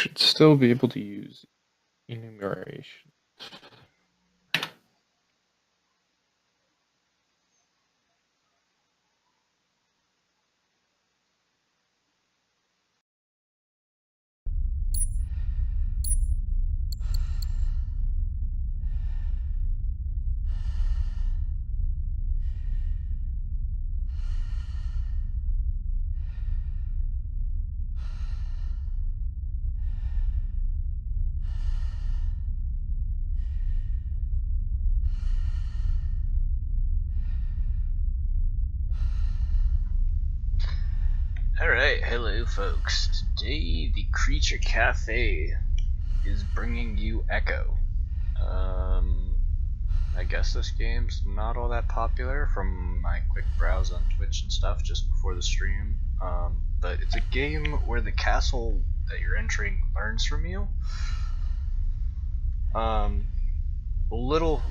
should still be able to use enumeration. Alright, hello folks. Today the Creature Cafe is bringing you Echo. I guess this game's not all that popular from my quick browse on Twitch and stuff just before the stream. But it's a game where the castle that you're entering learns from you. A little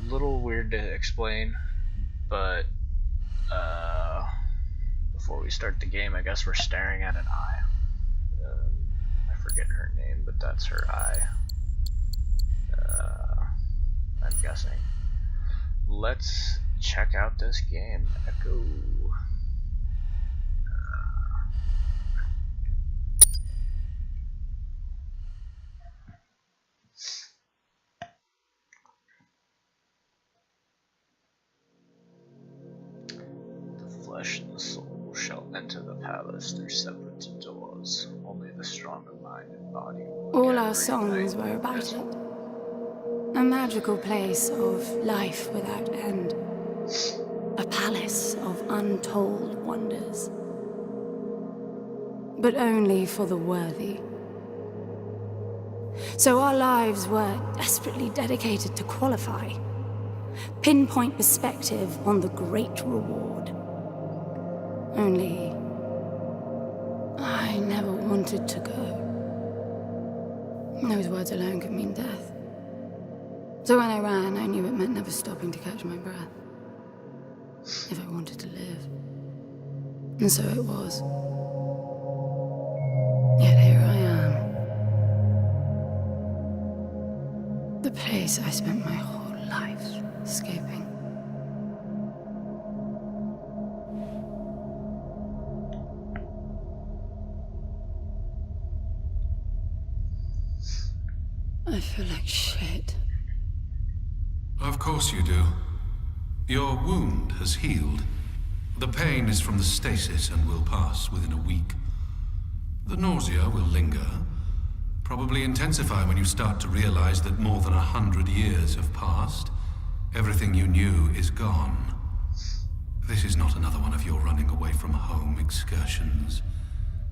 weird to explain, but before we start the game, I guess we're staring at an eye. I forget her name, but that's her eye. I'm guessing. Let's check out this game. Echo. The flesh and the soul shall enter the palace through separate doors. Only the stronger mind and body will all our songs were about it. A magical place of life without end. A palace of untold wonders. But only for the worthy. So our lives were desperately dedicated to qualify. Pinpoint perspective on the great reward. Only I never wanted to go. Those words alone could mean death. So when I ran, I knew it meant never stopping to catch my breath. If I wanted to live. And so it was. Yet here I am. The place I spent my whole life escaping. I feel like shit. Of course you do. Your wound has healed. The pain is from the stasis and will pass within a week. The nausea will linger, probably intensify when you start to realize that more than 100 years have passed. Everything you knew is gone. This is not another one of your running away from home excursions.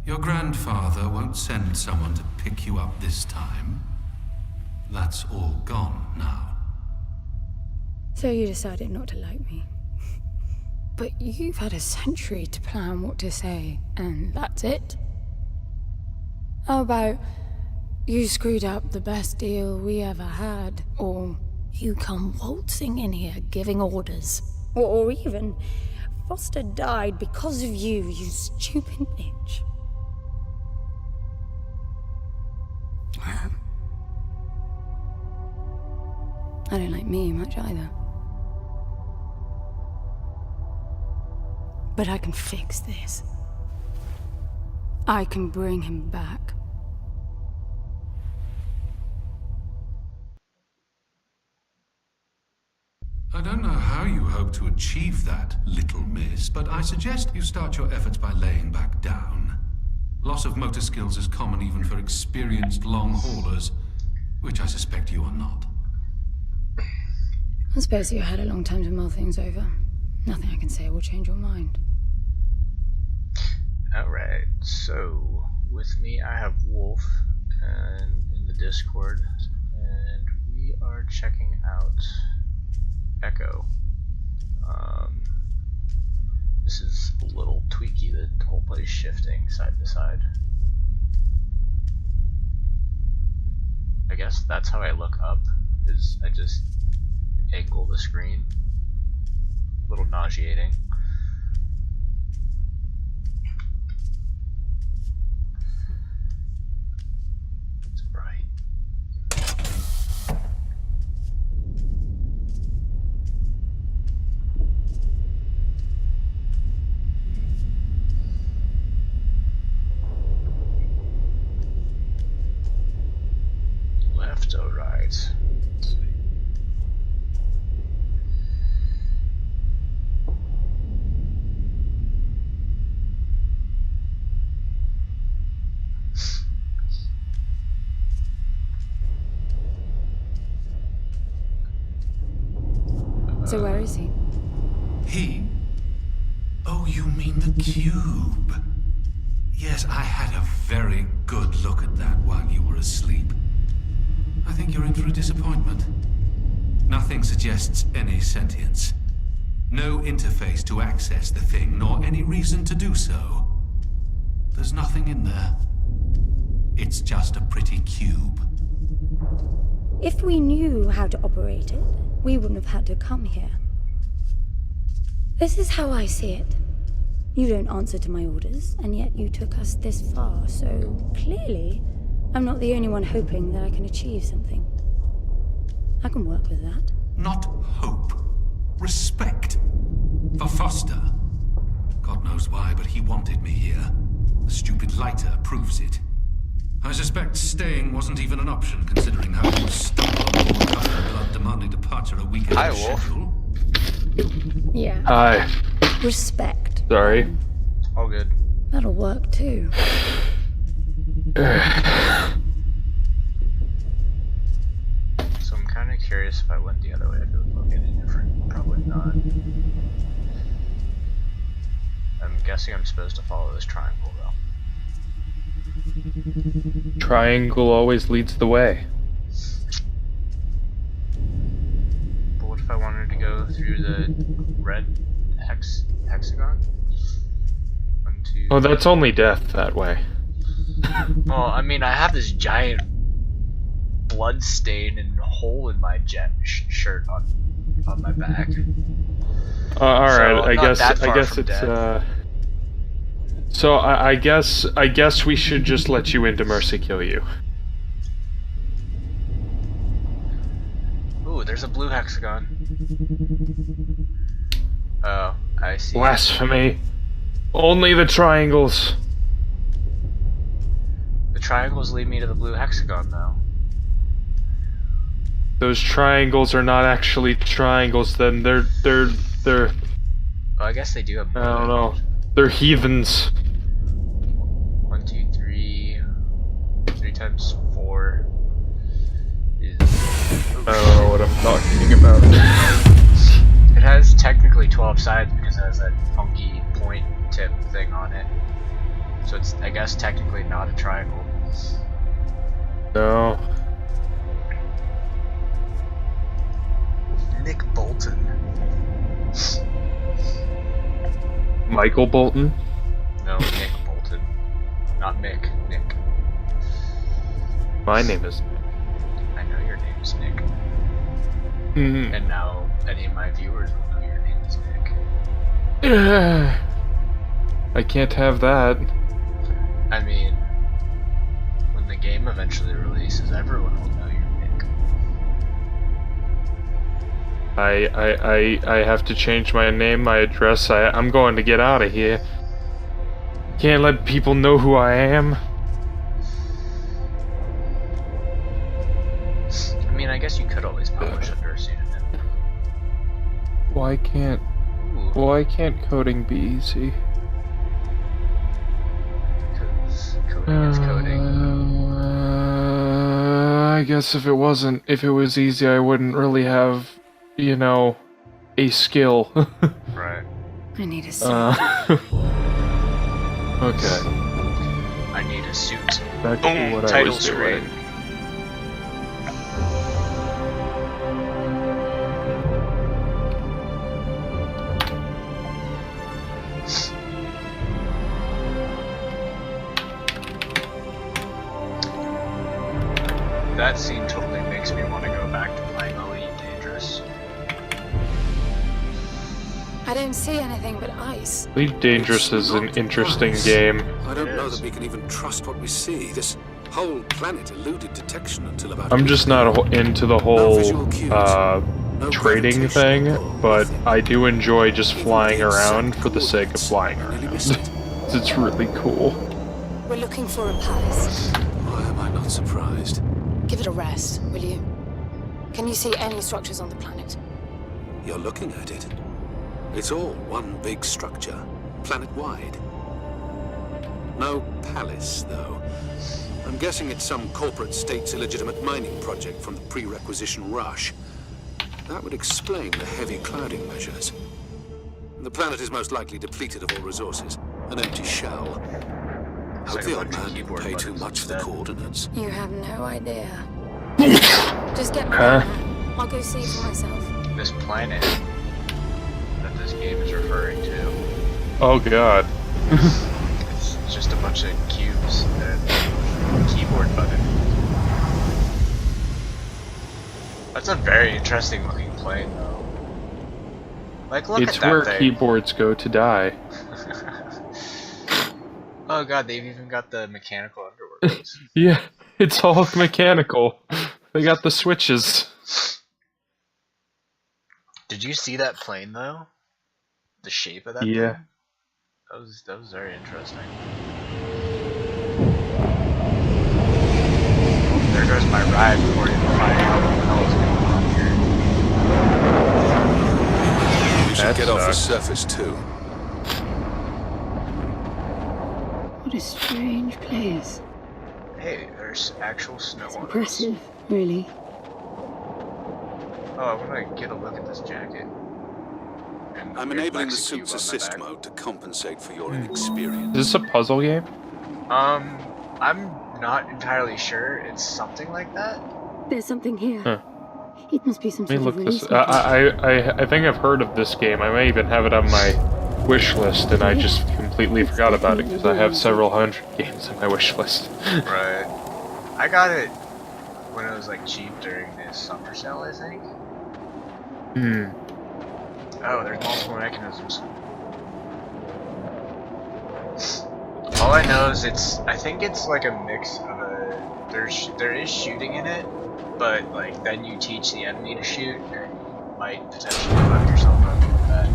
Your grandfather won't send someone to pick you up this time. That's all gone now. So you decided not to like me. But you've had a century to plan what to say, and that's it? How about you screwed up the best deal we ever had, or you come waltzing in here giving orders, or even Foster died because of you, you stupid bitch. I don't like me much either. But I can fix this. I can bring him back. I don't know how you hope to achieve that, little miss, but I suggest you start your efforts by laying back down. Loss of motor skills is common even for experienced long haulers, which I suspect you are not. I suppose you had a long time to mull things over. Nothing I can say will change your mind. Alright, so with me I have Wolf and in the Discord, and we are checking out Echo. This is a little tweaky, the whole place shifting side to side. I guess that's how I look up, is I just angle the screen. A little nauseating. left, or right? Let's see. So where is he? He? Oh, you mean the cube? Yes, I had a very good look at that while you were asleep. I think you're in for a disappointment. Nothing suggests any sentience. No interface to access the thing, nor any reason to do so. There's nothing in there. It's just a pretty cube. If we knew how to operate it, we wouldn't have had to come here. This is how I see it. You don't answer to my orders, and yet you took us this far, so clearly, I'm not the only one hoping that I can achieve something. I can work with that. Not hope. Respect. For Foster. God knows why, but he wanted me here. The stupid lighter proves it. I suspect staying wasn't even an option, considering how you stumbled on board Custom Blood demanding departure a week ahead of schedule. Yeah. Hi. Respect. Sorry. All good. That'll work too. So I'm kind of curious if I went the other way, if it would look any different. Probably not. I'm guessing I'm supposed to follow this triangle, though. Triangle always leads the way. But what if I wanted to go through the red hexagon? 1, 2. Oh, that's only death that way. Well, I mean, I have this giant blood stain and hole in my shirt on my back. All right, So, I not that far guess from it's death. So I guess we should just let you into Mercy kill you. Ooh, there's a blue hexagon. Oh, I see. Blasphemy. Only the triangles. The triangles lead me to the blue hexagon, though. Those triangles are not actually triangles. Then they're. Well, I guess they do have blue. I don't know. They're heathens. 1, 2, 3. 3 times 4 is. I don't know what I'm talking about. It has technically 12 sides because it has that funky point tip thing on it. So it's, I guess, technically not a triangle. No. Nick Bolton. Michael Bolton. No, Nick Bolton. Not Mick. Nick. My name is. I know your name is Nick. Mm. And now any of my viewers will know your name is Nick. I can't have that. I mean, when the game eventually releases, everyone will know your Nick. I have to change my name, my address. I'm going to get out of here. Can't let people know who I am. I mean, I guess you could always publish under a pseudonym. Why can't coding be easy? Because coding is coding. I guess if it was easy, I wouldn't really have, a skill. Right. I need a suit. Okay. I need a suit. Back Boom, to what I title was screen. doing. That scene totally makes me want to go back to playing Elite Dangerous. I don't see anything but ice. Elite Dangerous is an interesting game. I don't know Yes. that we can even trust what we see. This whole planet eluded detection until about. I'm just not into the whole trading thing, but I do enjoy just flying around for the sake of flying around. It's really cool. We're looking for a palace. Why am I not surprised? Give it a rest, will you? Can you see any structures on the planet? You're looking at it. It's all one big structure, planet-wide. No palace, though. I'm guessing it's some corporate state's illegitimate mining project from the pre-requisition rush. That would explain the heavy clouding measures. The planet is most likely depleted of all resources. An empty shell. Hope like the a old bunch of man didn't keyboard pay too buttons much for the instead. coordinates. You have no idea. Just get me Huh? there. I'll go see for myself. This planet that this game is referring to, Oh god. it's just a bunch of cubes and keyboard buttons. That's a very interesting looking plane, though. Like, look It's at that where thing. keyboards go to die. Oh god, they've even got the mechanical underworkings. Yeah, it's all mechanical. They got the switches. Did you see that plane though? The shape of that Yeah. thing? That was very interesting. Oh, there goes my ride before you find out what the hell is going on here. You should That get off the sucks. surface, too. What a strange place. Hey, there's actual snow on it. Impressive, really. Oh, I'm gonna get a look at this jacket. And I'm here's enabling the Lexicube suit's on my assist back. mode to compensate for your inexperience. Is this a puzzle game? I'm not entirely sure. It's something like that. There's something here. Huh. It must be some Let me sort look of this. release mechanism. I think I've heard of this game. I may even have it on my wish list, and I just completely forgot about it because I have several hundred games on my wish list. Right. I got it when it was like cheap during the summer sale, I think. Oh, there's multiple mechanisms. All I know is I think it's like a mix of there is shooting in it, but like then you teach the enemy to shoot and you might potentially fuck yourself up with that.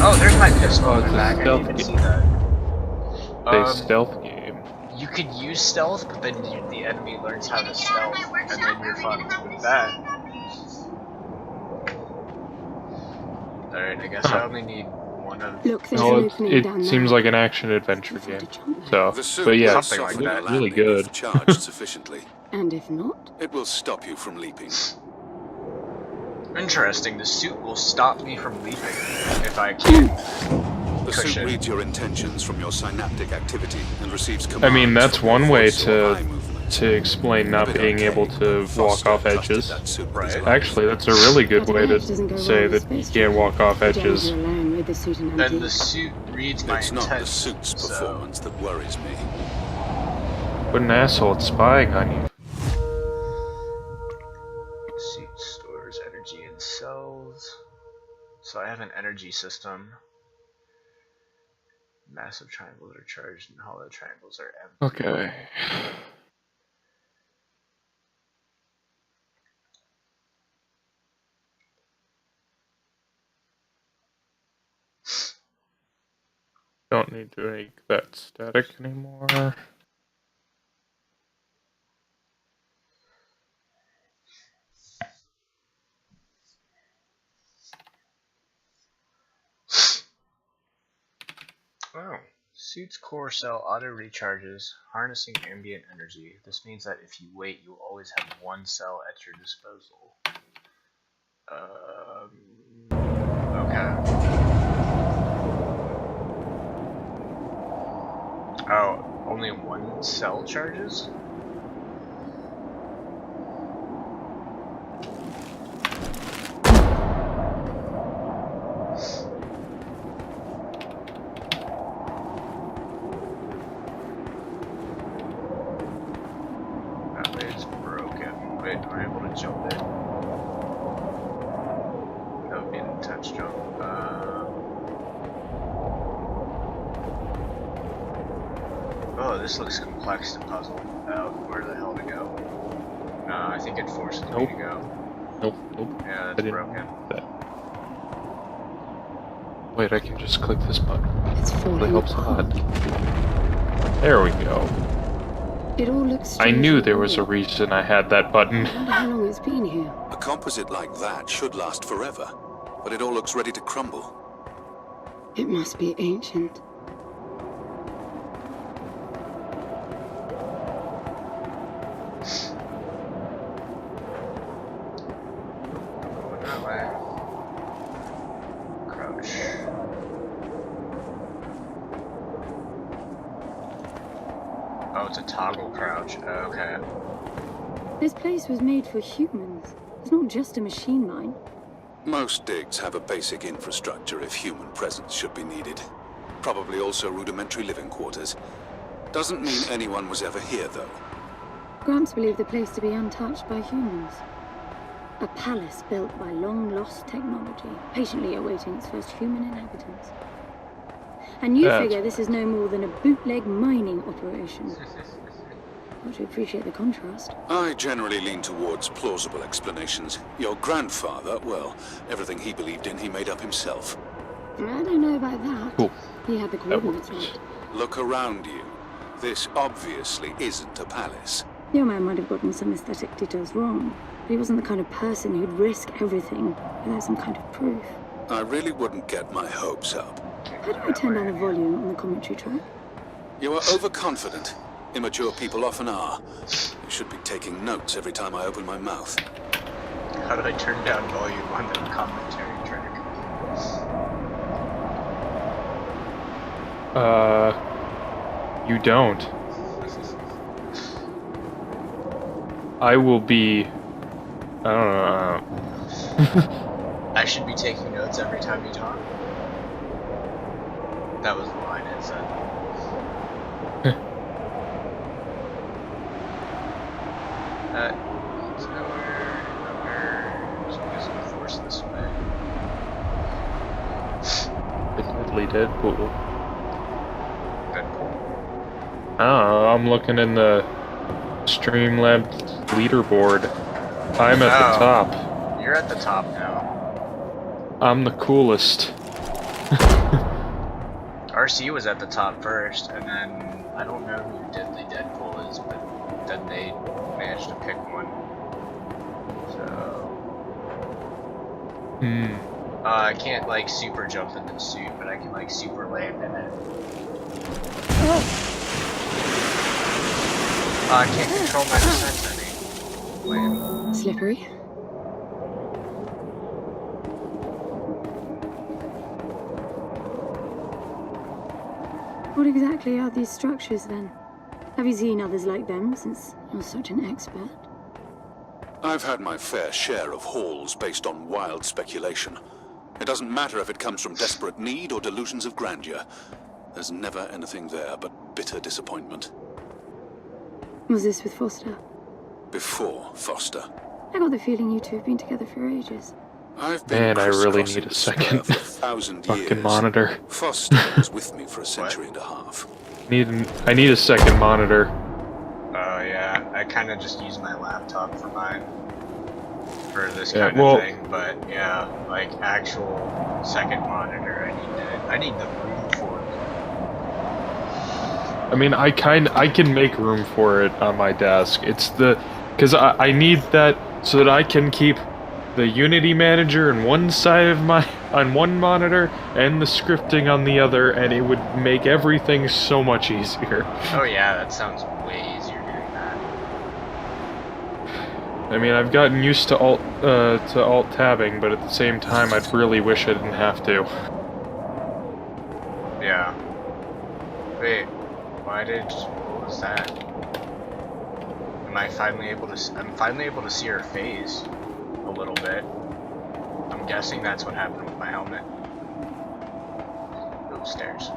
Oh, there's my pistol Oh, in it's the a back, I stealth didn't even game. see that. A stealth game. You could use stealth, but then the enemy learns how to stealth, and then you're fucked with that. Alright, I guess I only need one of... Look, there's No, an opening down it there. seems like an action adventure You've got game. to jump there. So, The suit but yeah, will Something like soften that. your really landing good. if charged sufficiently. And if not? It will stop you from leaping. Interesting, the suit will stop me from leaping if I can't. The Cushion. suit reads your intentions from your synaptic activity and receives commands. I mean, that's from your one way voice or eye movement. to explain A not bit being able archaic, to but walk Foster off trusted edges. that suit with Right. his life. Actually, that's a really good That way to edge doesn't go say well with that you space can't walk off James, edges. you're alone with the suit and Then empty. the suit reads my It's not the intent, suit's so... performance that worries me. What an asshole, it's spying on you. Suit stores energy in cells. So I have an energy system. Massive triangles are charged and hollow triangles are empty. Okay. Don't need to make that static anymore. Oh. Suit's core cell auto recharges, harnessing ambient energy. This means that if you wait, you'll always have one cell at your disposal. Okay. Oh, only one cell charges? That way it's broken. Wait, am I able to jump it? That would be an intense jump. Oh, this looks complex to puzzle out where the hell to go. No, I think it forces me Nope. to go. Nope, nope. Yeah, I that's didn't broken. know that. Wait, I can just click this button. It's Really falling helps a apart. lot. There we go. It all looks I knew strangely there was a old. reason I had that button. I wonder how long it's been here. A composite like that should last forever, but it all looks ready to crumble. It must be ancient. Going that way. Crouch. Oh, it's a toggle crouch. Okay. This place was made for humans. It's not just a machine mine. Most digs have a basic infrastructure if human presence should be needed. Probably also rudimentary living quarters. Doesn't mean anyone was ever here, though. Gramps believed the place to be untouched by humans. A palace built by long-lost technology, patiently awaiting its first human inhabitants. And you That's- figure this is no more than a bootleg mining operation. Got to appreciate the contrast. I generally lean towards plausible explanations. Your grandfather, well, everything he believed in, he made up himself. I don't know about that. Cool. He had the coordinates works. right. Look around you. This obviously isn't a palace. Your man might have gotten some aesthetic details wrong, but he wasn't the kind of person who'd risk everything without some kind of proof. I really wouldn't get my hopes up. How do I turn down the volume on the commentary track? You are overconfident. Immature people often are. You should be taking notes every time I open my mouth. How do I turn down volume on the commentary track? You don't. I will be... I don't know. I should be taking notes every time you talk. That was the line it said. It's nowhere. So I'm just gonna force this way. Admittedly Deadpool. Deadpool. I don't know, I'm looking in the Streamlabs leaderboard. I'm at the Oh. top. You're at the top now. I'm the coolest. RC was at the top first, and then I don't know who Deadly Deadpool is, but then they managed to pick one. So I can't like super jump in the suit, but I can like super land in it. I can't control my descent any. Lame. Slippery. What exactly are these structures then? Have you seen others like them since you're such an expert? I've had my fair share of hauls based on wild speculation. It doesn't matter if it comes from desperate need or delusions of grandeur. There's never anything there but bitter disappointment. Was this with Foster? Before Foster. I got the feeling you two have been together for ages. I've been Man, I really crisscrossing need a the square second for 1,000 fucking years. monitor. Foster was with me for a century and a half. I need a second monitor. Oh yeah, I kind of just use my laptop for mine. For this Yeah, kind well- of thing, but yeah, like actual second monitor, I need the room for it. I mean, I can make room for it on my desk. It's because I need that so that I can keep the Unity manager on one side of on one monitor and the scripting on the other, and it would make everything so much easier. Oh yeah, that sounds way easier doing that. I mean, I've gotten used to alt tabbing, but at the same time, I'd really wish I didn't have to. Yeah. Wait, what was that? I'm finally able to see her face a little bit. I'm guessing that's what happened with my helmet. Ooh, stairs.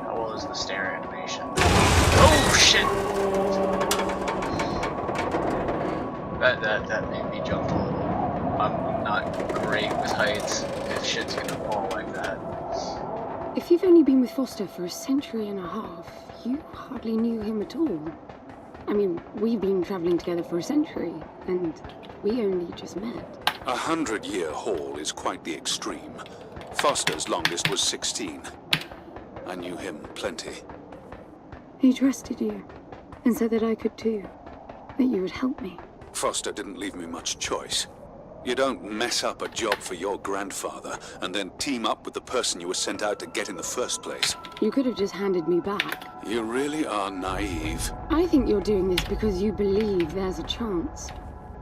How well is the stair animation? Oh shit! That made me jump a little. I'm not great with heights if shit's gonna fall like that. If you've only been with Foster for a century and a half, you hardly knew him at all. I mean, we've been traveling together for a century, and we only just met. 100-year haul is quite the extreme. Foster's longest was 16. I knew him plenty. He trusted you, and said that I could too. That you would help me. Foster didn't leave me much choice. You don't mess up a job for your grandfather and then team up with the person you were sent out to get in the first place. You could have just handed me back. You really are naive. I think you're doing this because you believe there's a chance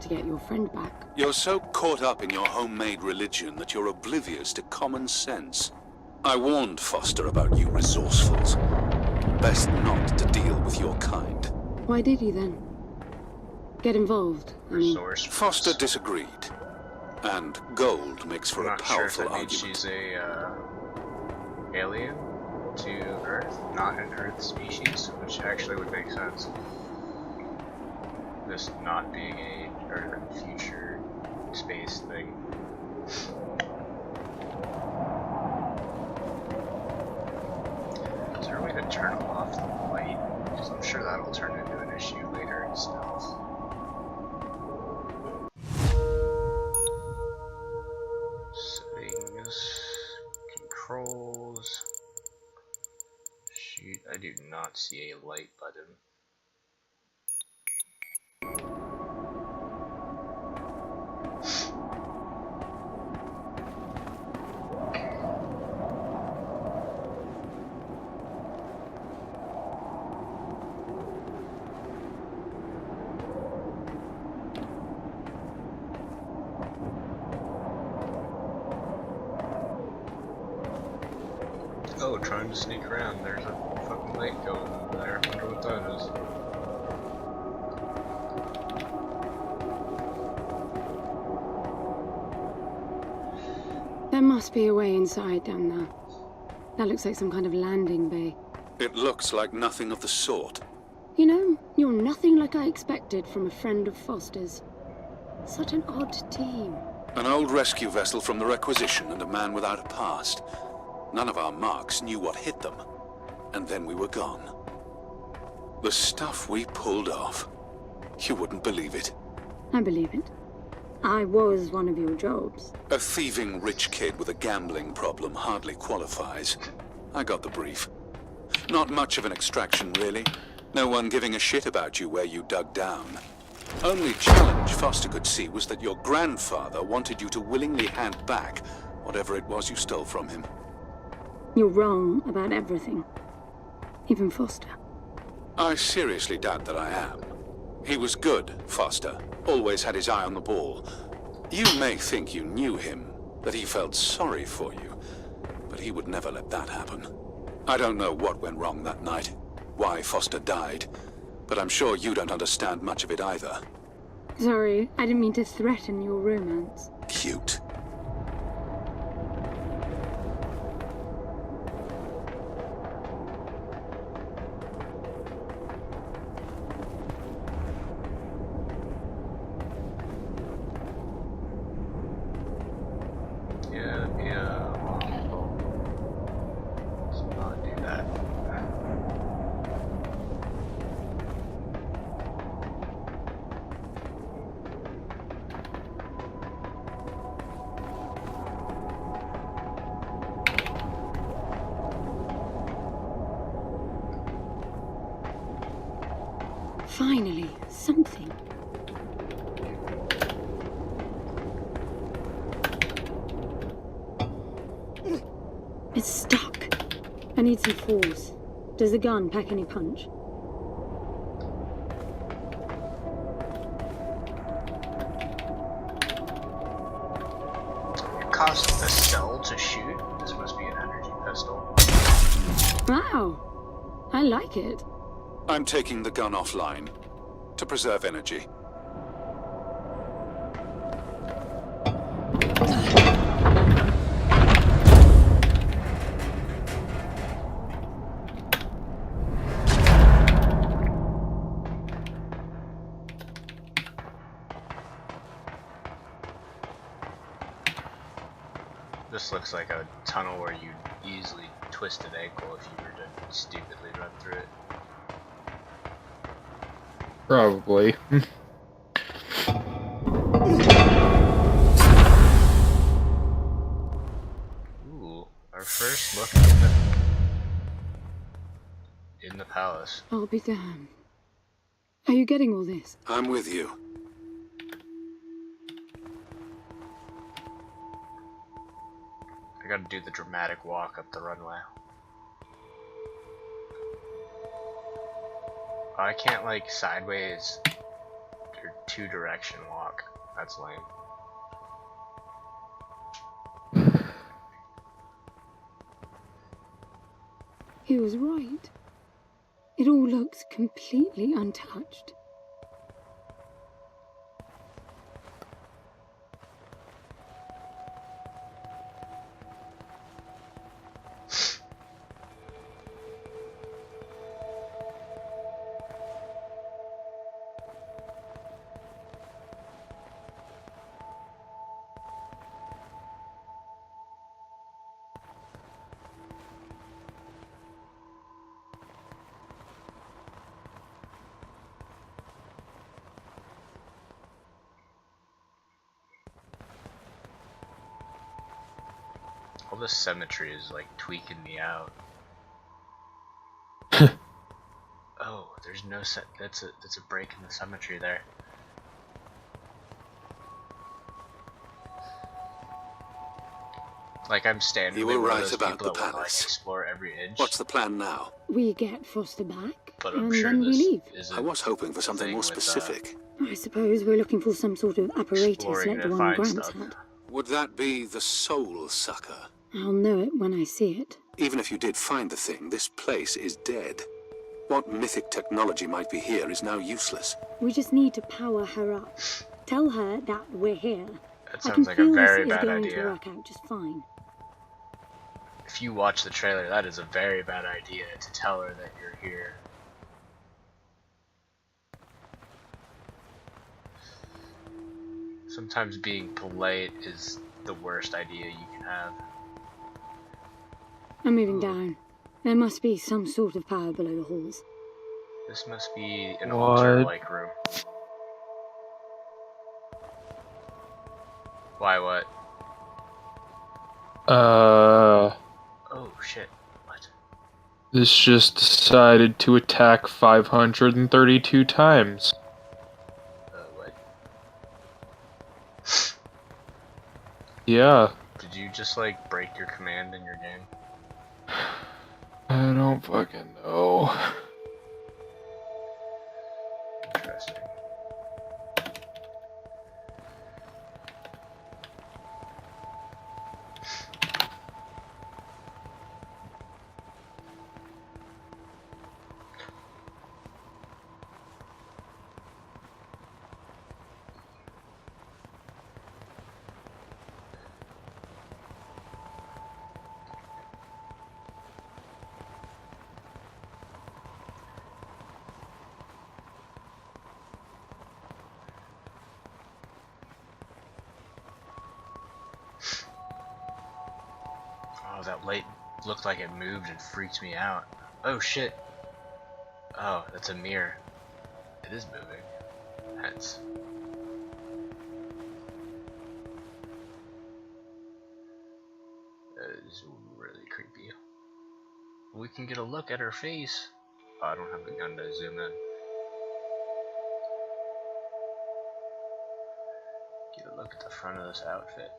to get your friend back. You're so caught up in your homemade religion that you're oblivious to common sense. I warned Foster about you resourcefuls. Best not to deal with your kind. Why did you then? Get involved. I mean, Resource. Foster disagreed. And gold makes for I'm a not sure if powerful that means argument. she's a alien to Earth, not an Earth species, which actually would make sense. This not being a or future space thing. Is there a way to turn off the light? Because I'm sure that'll turn into an issue later in stealth. Settings, controls. Shoot, I do not see a light button. Oh, trying to sneak around. There's a fucking light going over there. I wonder what that is. there must be a way inside down there. That looks like some kind of landing bay. It looks like nothing of the sort. You know, you're nothing like I expected from a friend of Foster's. Such an odd team. An old rescue vessel from the Requisition and a man without a past. None of our marks knew what hit them. And then we were gone. The stuff we pulled off. You wouldn't believe it. I believe it. I was one of your jobs. A thieving rich kid with a gambling problem hardly qualifies. I got the brief. Not much of an extraction, really. No one giving a shit about you where you dug down. Only challenge Foster could see was that your grandfather wanted you to willingly hand back whatever it was you stole from him. You're wrong about everything. Even Foster. I seriously doubt that I am. He was good, Foster. Always had his eye on the ball. You may think you knew him, that he felt sorry for you, but he would never let that happen. I don't know what went wrong that night, why Foster died, but I'm sure you don't understand much of it either. Sorry, I didn't mean to threaten your romance. Cute. Let's not do that. Finally, something. It's stuck. I need some force. Does the gun pack any punch? It costs a cell to shoot. This must be an energy pistol. Wow! I like it. I'm taking the gun offline to preserve energy. This looks like a tunnel where you'd easily twist an ankle if you were to stupidly run through it. Probably. Ooh, our first look in the palace. I'll be damned. Are you getting all this? I'm with you. I gotta do the dramatic walk up the runway. Oh, I can't like sideways or two-direction walk. That's lame. He was right. It all looks completely untouched. All this symmetry is like tweaking me out. Oh, there's no set. That's a break in the symmetry there. Like I'm standing. You were one of right those about people the that wanna, like, palace. explore every inch. What's the plan now? We get Foster back, But I'm and sure then we this leave. isn't I was hoping for a something thing more with, specific. I suppose we're looking for some sort of apparatus exploring like to the one find Grant's stuff. had. Would that be the Soul Sucker? I'll know it when I see it. Even if you did find the thing, this place is dead. What mythic technology might be here is now useless. We just need to power her up. Tell her that we're here. That I can sounds like a feel very this is bad going to idea. work out just fine. If you watch the trailer, that is a very bad idea to tell her that you're here. Sometimes being polite is the worst idea you can have. I'm moving down. There must be some sort of power below the halls. This must be an What? altar-like room. Why, what? Oh, shit. What? This just decided to attack 532 times. What? Yeah, Did you just, like, break your command in your game? I don't fucking know. Interesting. Oh, that light looked like it moved and freaked me out. Oh shit. Oh, that's a mirror. It is moving. Hence. That is really creepy. We can get a look at her face. Oh, I don't have the gun to zoom in. Get a look at the front of this outfit.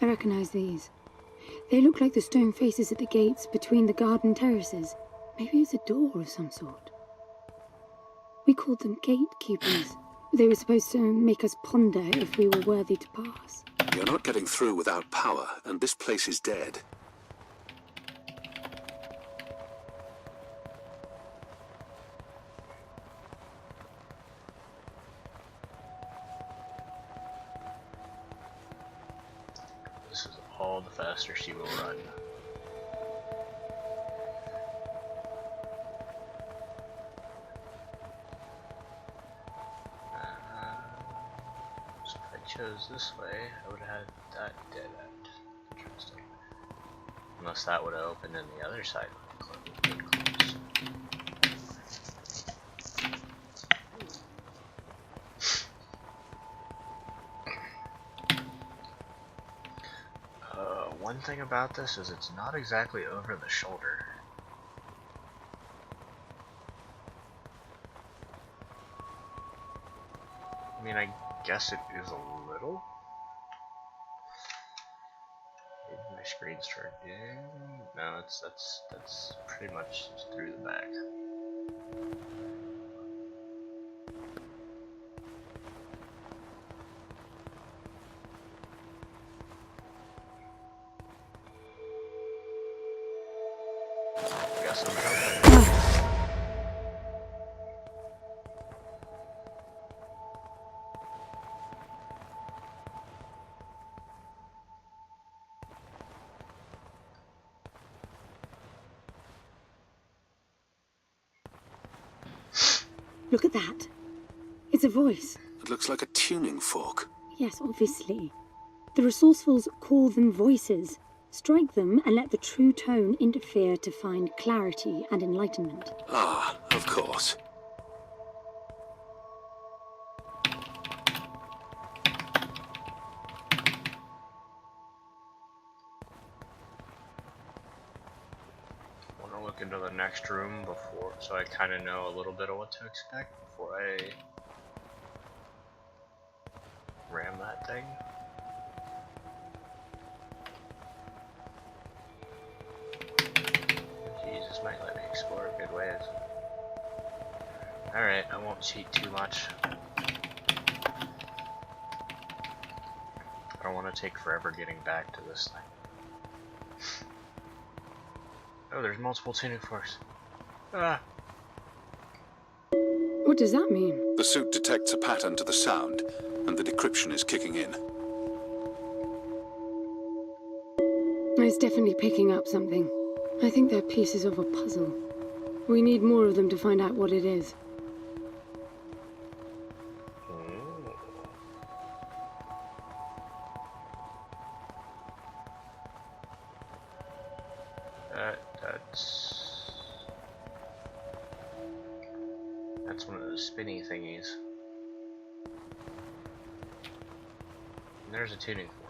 I recognize these. They look like the stone faces at the gates between the garden terraces. Maybe it's a door of some sort. We called them gatekeepers. They were supposed to make us ponder if we were worthy to pass. You're not getting through without power, and this place is dead. This is all the faster she will run. So if I chose this way, I would have had that dead end. Unless that would have opened in the other side. One thing about this is it's not exactly over the shoulder. I mean, I guess it is a little. Maybe my screen started. No, that's pretty much through the back. Guess I'm jumping. Look at that. It's a voice. It looks like a tuning fork. Yes, obviously. The resourcefuls call them voices. Strike them and let the true tone interfere to find clarity and enlightenment. Ah, of course. I want to look into the next room before, so I kind of know a little bit of what to expect before I ram that thing. Jesus might let me explore it good ways. Alright, I won't cheat too much. I don't want to take forever getting back to this thing. Oh, there's multiple tuning forks. Ah. What does that mean? The suit detects a pattern to the sound, and the decryption is kicking in. It's definitely picking up something. I think they're pieces of a puzzle. We need more of them to find out what it is. That's one of those spinny thingies. And there's a tuning fork.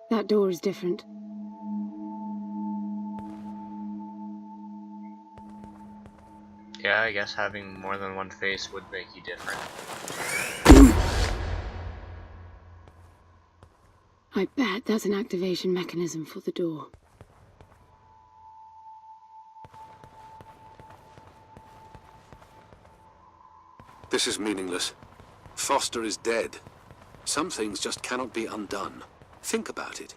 That door is different. Yeah, I guess having more than one face would make you different. I bet that's an activation mechanism for the door. This is meaningless. Foster is dead. Some things just cannot be undone. Think about it.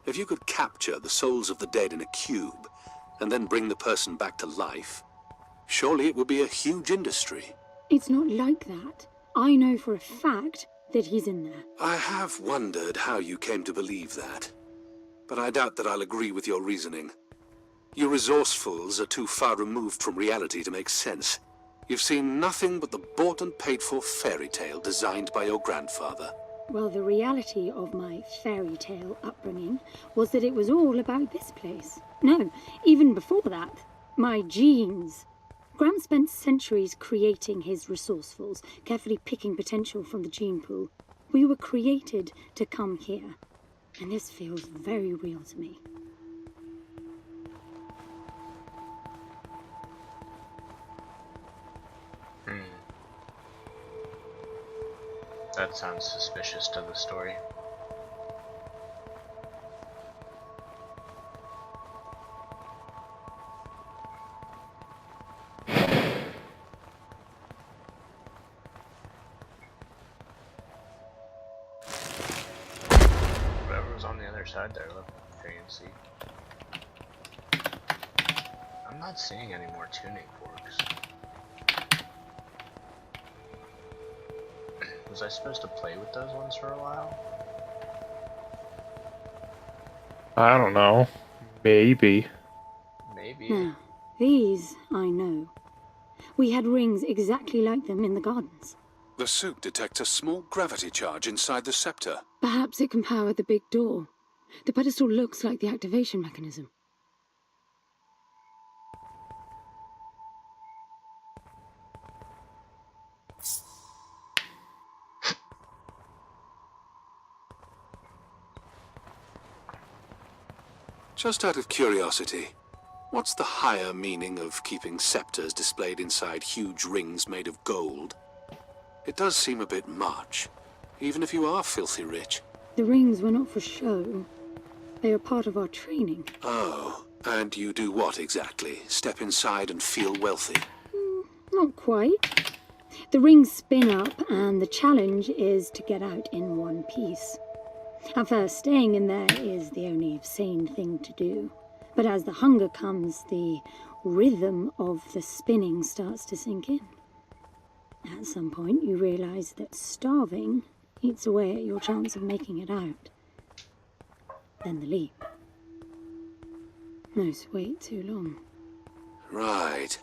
If you could capture the souls of the dead in a cube, and then bring the person back to life, surely it would be a huge industry. It's not like that. I know for a fact that he's in there. I have wondered how you came to believe that, but I doubt that I'll agree with your reasoning. You resourcefuls are too far removed from reality to make sense. You've seen nothing but the bought and paid for fairy tale designed by your grandfather. Well, the reality of my fairy tale upbringing was that it was all about this place. No, even before that, my genes. Grant spent centuries creating his resourcefuls, carefully picking potential from the gene pool. We were created to come here, and this feels very real to me. That sounds suspicious to the story. Whatever was on the other side there, look, you can see. I'm not seeing any more tuning forks. Was I supposed to play with those ones for a while? I don't know. Maybe. Maybe. Now, these I know. We had rings exactly like them in the gardens. The suit detects a small gravity charge inside the scepter. Perhaps it can power the big door. The pedestal looks like the activation mechanism. Just out of curiosity, what's the higher meaning of keeping scepters displayed inside huge rings made of gold? It does seem a bit much, even if you are filthy rich. The rings were not for show. They are part of our training. Oh, and you do what exactly? Step inside and feel wealthy? Not quite. The rings spin up, and the challenge is to get out in one piece. At first, staying in there is the only sane thing to do. But as the hunger comes, the rhythm of the spinning starts to sink in. At some point, you realize that starving eats away at your chance of making it out. Then the leap. No, wait too long. Right.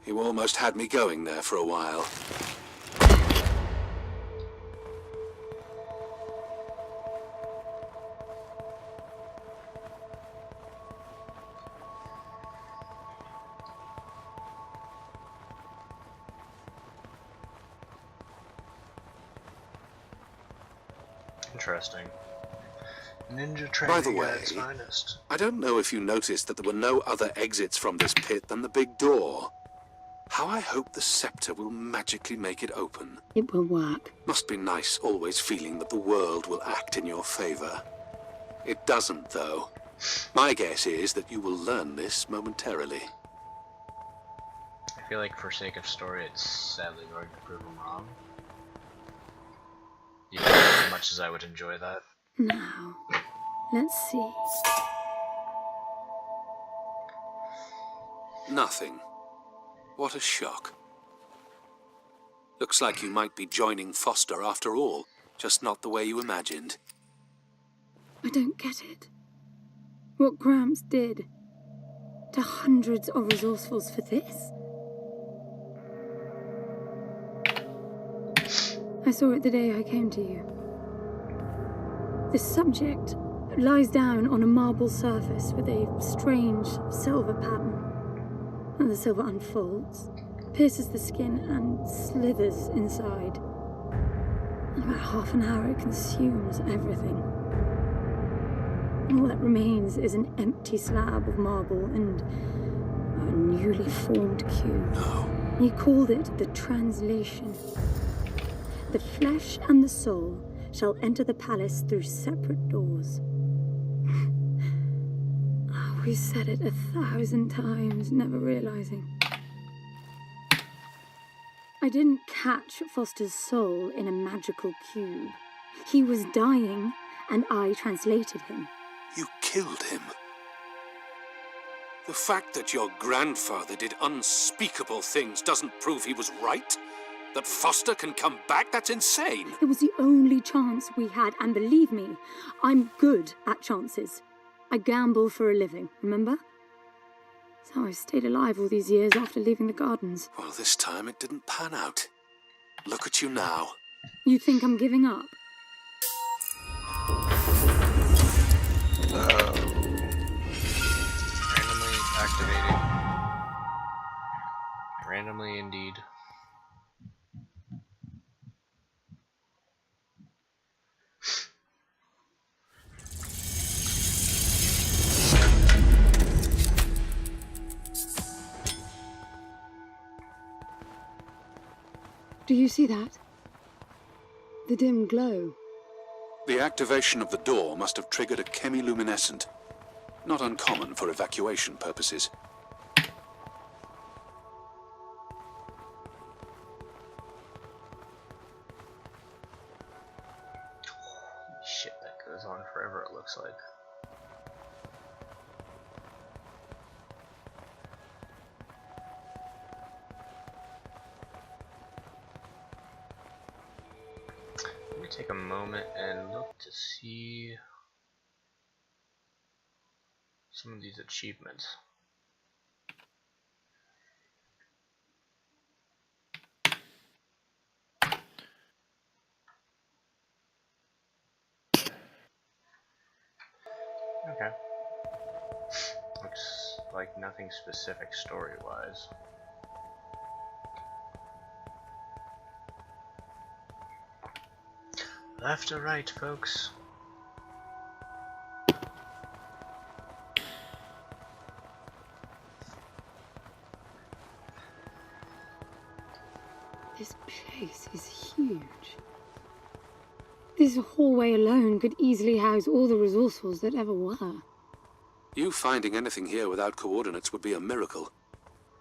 You almost had me going there for a while. Interesting. Ninja training By the way, at its finest. I don't know if you noticed that there were no other exits from this pit than the big door. How I hope the scepter will magically make it open. It will work. Must be nice always feeling that the world will act in your favor. It doesn't, though. My guess is that you will learn this momentarily. I feel like for sake of story, it's sadly going to prove them wrong. Even as much as I would enjoy that. Now, let's see. Nothing. What a shock. Looks like you might be joining Foster after all, just not the way you imagined. I don't get it. What Gramps did to hundreds of resourcefuls for this? I saw it the day I came to you. The subject lies down on a marble surface with a strange silver pattern. And the silver unfolds, pierces the skin, and slithers inside. In about half an hour, it consumes everything. All that remains is an empty slab of marble and a newly formed cube. No. He called it the translation. The flesh and the soul shall enter the palace through separate doors. We said it 1,000 times, never realizing. I didn't catch Foster's soul in a magical cube. He was dying, and I translated him. You killed him. The fact that your grandfather did unspeakable things doesn't prove he was right. That Foster can come back, that's insane. It was the only chance we had, and believe me, I'm good at chances. I gamble for a living, remember? That's how I stayed alive all these years after leaving the gardens. Well, this time it didn't pan out. Look at you now. You think I'm giving up? Randomly activating. Randomly indeed. Do you see that? The dim glow. The activation of the door must have triggered a chemiluminescent. Not uncommon for evacuation purposes. Shit, that goes on forever, it looks like. Let me take a moment and look to see some of these achievements. Okay. Looks like nothing specific story-wise. Left or right, folks? This place is huge. This hallway alone could easily house all the resourcefuls that ever were. You finding anything here without coordinates would be a miracle.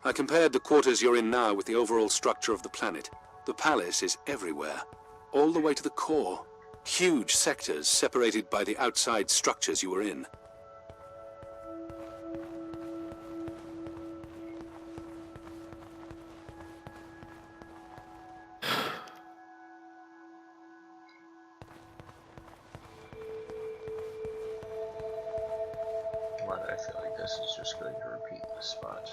I compared the quarters you're in now with the overall structure of the planet. The palace is everywhere, all the way to the core. Huge sectors separated by the outside structures you were in. Why do I feel like this is just going to repeat this spot?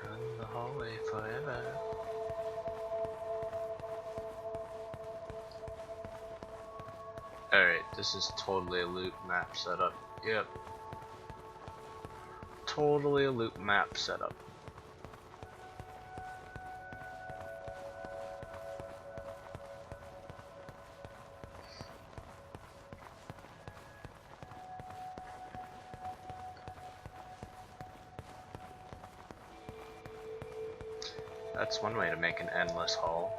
Run the hallway forever. Alright, this is totally a loop map setup. Yep. Totally a loop map setup. That's one way to make an endless hall.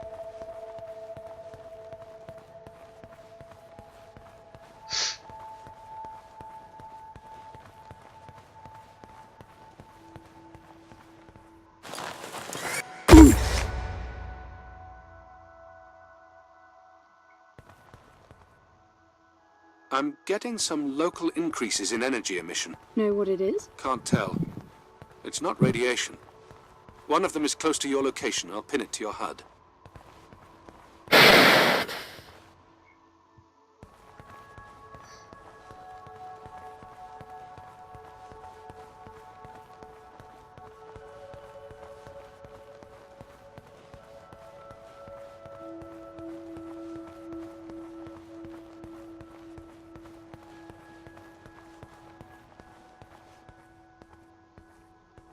I'm getting some local increases in energy emission. Know what it is? Can't tell. It's not radiation. One of them is close to your location. I'll pin it to your HUD.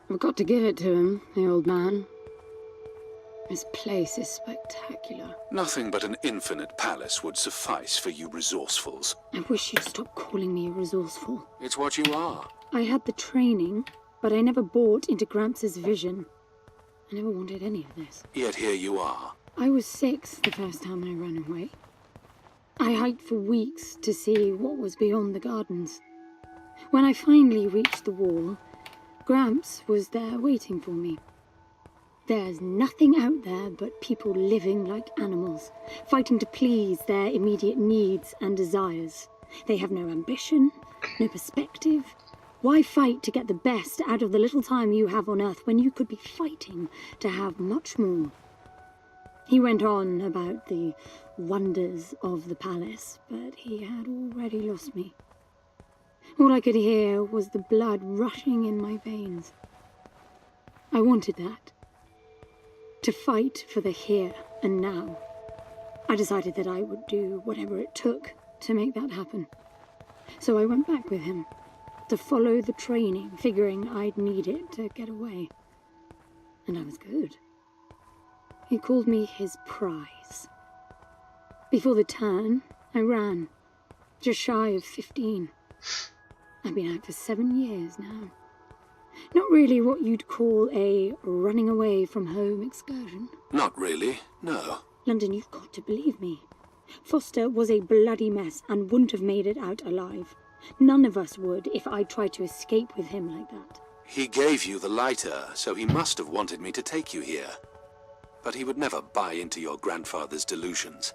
I've got to give it to him, the old man. This place is spectacular. Nothing but an infinite palace would suffice for you resourcefuls. I wish you'd stop calling me a resourceful. It's what you are. I had the training, but I never bought into Gramps' vision. I never wanted any of this. Yet here you are. I was 6 the first time I ran away. I hiked for weeks to see what was beyond the gardens. When I finally reached the wall, Gramps was there waiting for me. There's nothing out there but people living like animals, fighting to please their immediate needs and desires. They have no ambition, no perspective. Why fight to get the best out of the little time you have on Earth when you could be fighting to have much more? He went on about the wonders of the palace, but he had already lost me. All I could hear was the blood rushing in my veins. I wanted that. To fight for the here and now. I decided that I would do whatever it took to make that happen. So I went back with him, to follow the training, figuring I'd need it to get away. And I was good. He called me his prize. Before the turn, I ran, just shy of 15. I've been out for 7 years now. Not really what you'd call a running away from home excursion. Not really, no. London, you've got to believe me. Foster was a bloody mess and wouldn't have made it out alive. None of us would if I tried to escape with him like that. He gave you the lighter, so he must have wanted me to take you here. But he would never buy into your grandfather's delusions.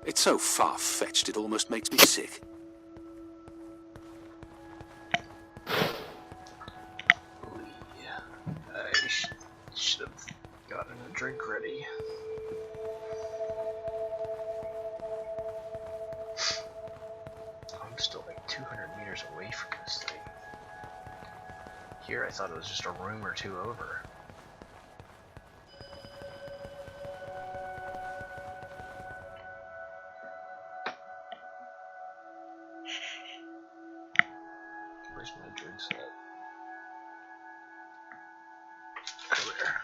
It's so far-fetched it almost makes me sick. I should have gotten a drink ready. I'm still like 200 meters away from this thing. Here I thought it was just a room or two over. Where's my drinks at? Over there.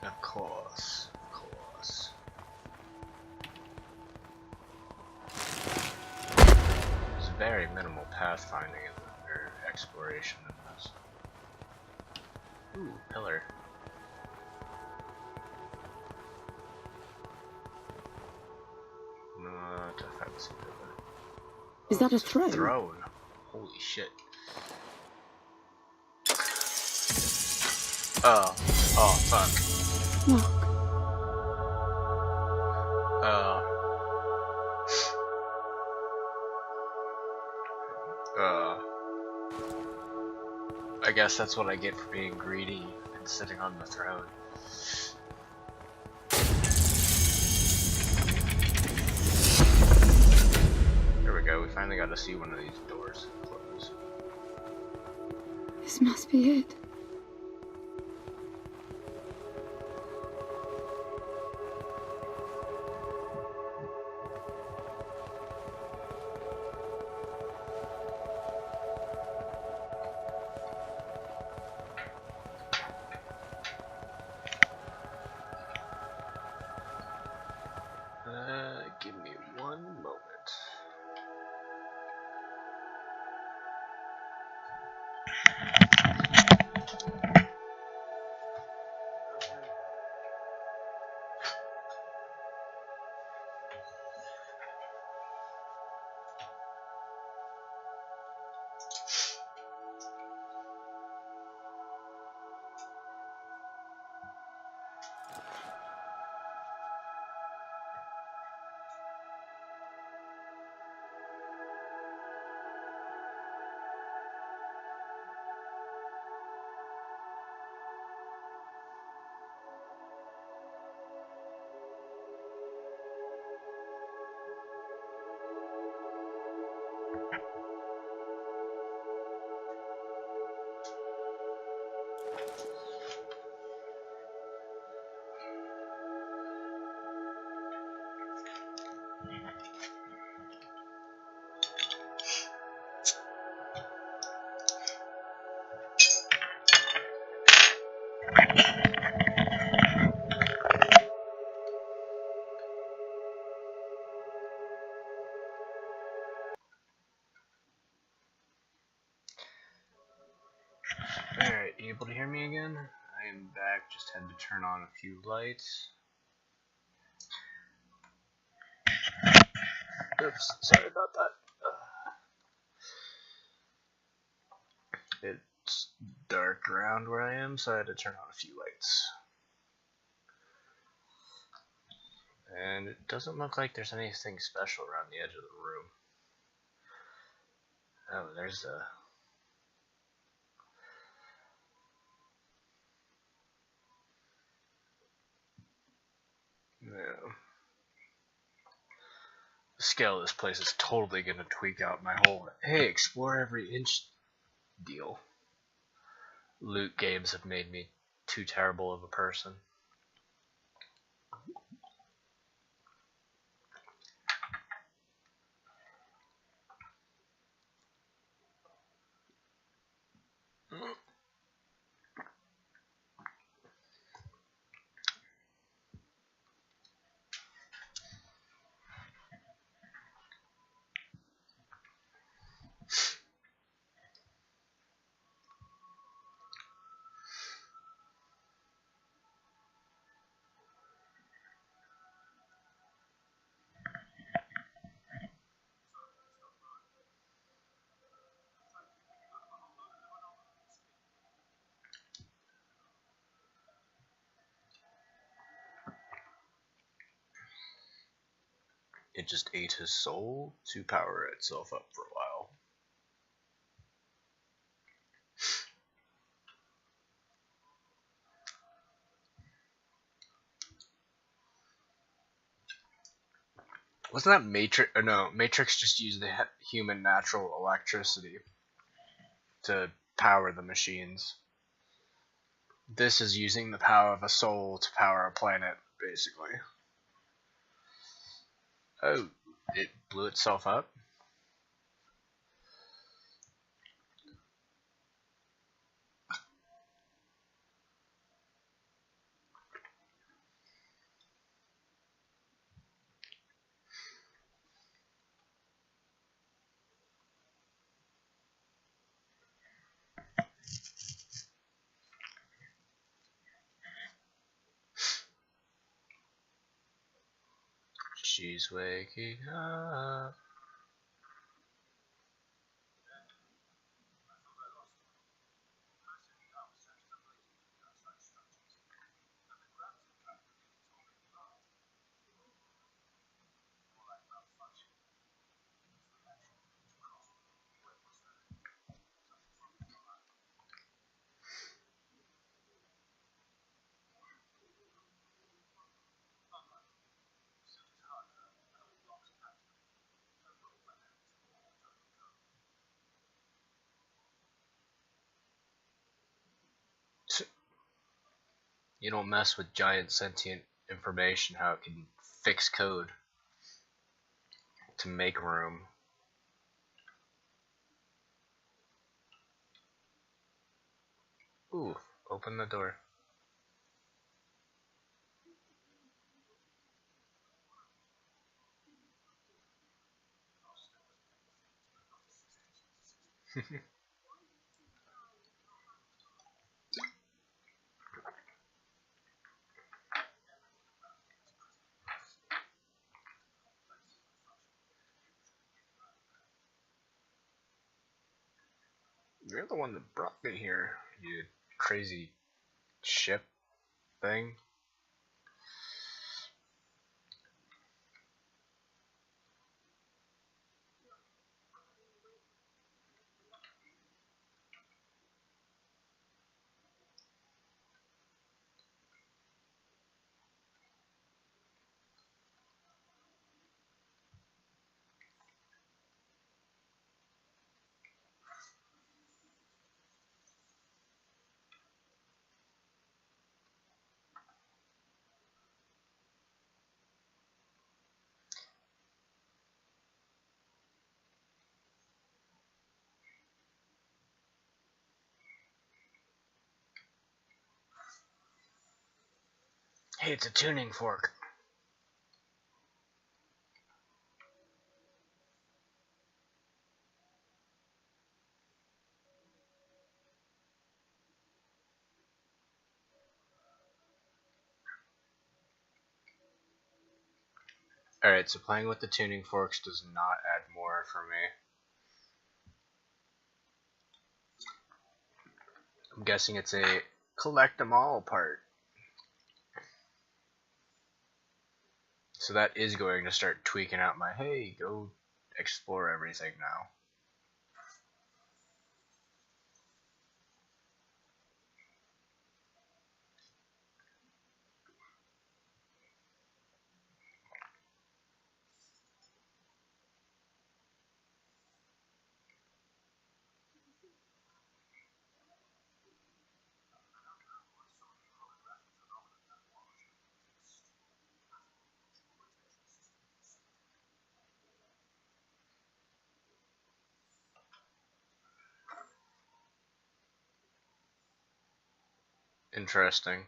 Of course. There's very minimal pathfinding or exploration in this. Ooh, pillar. Not a fancy pillar. Is that a throne? Throne. Holy shit. Oh, fuck. Look, I guess that's what I get for being greedy and sitting on the throne. There we go, we finally got to see one of these doors close. this must be it. Give me one moment. had to turn on a few lights. Oops, sorry about that. It's dark around where I am, so I had to turn on a few lights. And it doesn't look like there's anything special around the edge of the room. Oh, there's a... No. The scale of this place is totally gonna tweak out my whole, hey, explore every inch deal. Loot games have made me too terrible of a person. It just ate his soul to power itself up for a while. Wasn't that Matrix? Or no, Matrix just used the human natural electricity to power the machines. This is using the power of a soul to power a planet, basically. Oh, it blew itself up? She's waking up. You don't mess with giant sentient information, how it can fix code to make room. Ooh, open the door. You're the one that brought me here, you crazy ship thing. Hey, it's a tuning fork. Alright, so playing with the tuning forks does not add more for me. I'm guessing it's a collect them all part. So that is going to start tweaking out my, hey, go explore everything now. Interesting.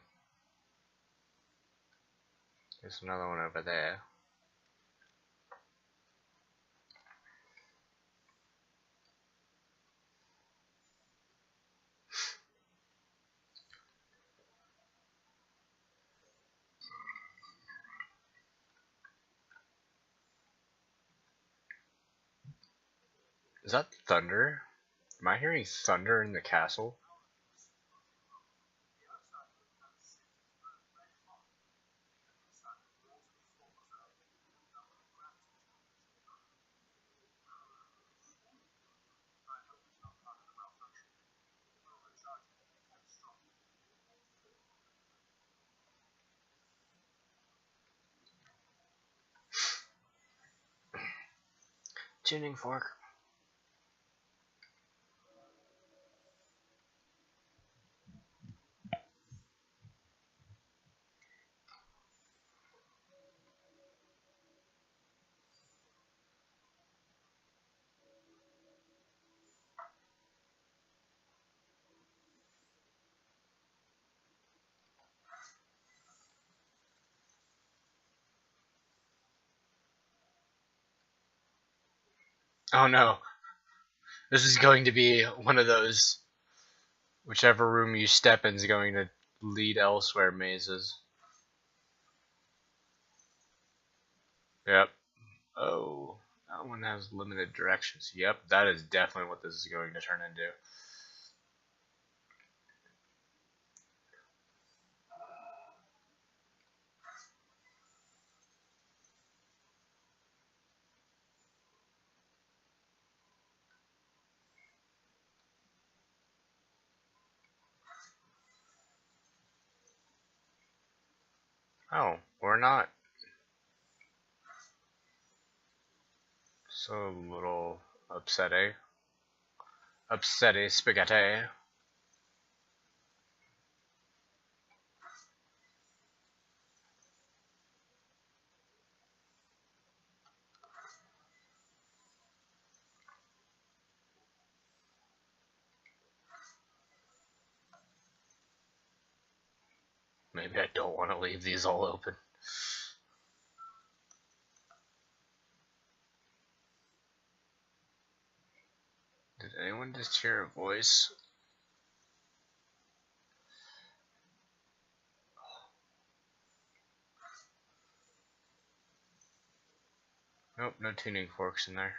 There's another one over there. Is that thunder? Am I hearing thunder in the castle? Tuning fork. Oh no. This is going to be one of those whichever room you step in is going to lead elsewhere mazes. Yep. Oh, that one has limited directions. Yep, that is definitely what this is going to turn into. Oh, or not. So a little upsetting. Upsetty spaghetti. Maybe I don't want to leave these all open. Did anyone just hear a voice? Nope, no tuning forks in there.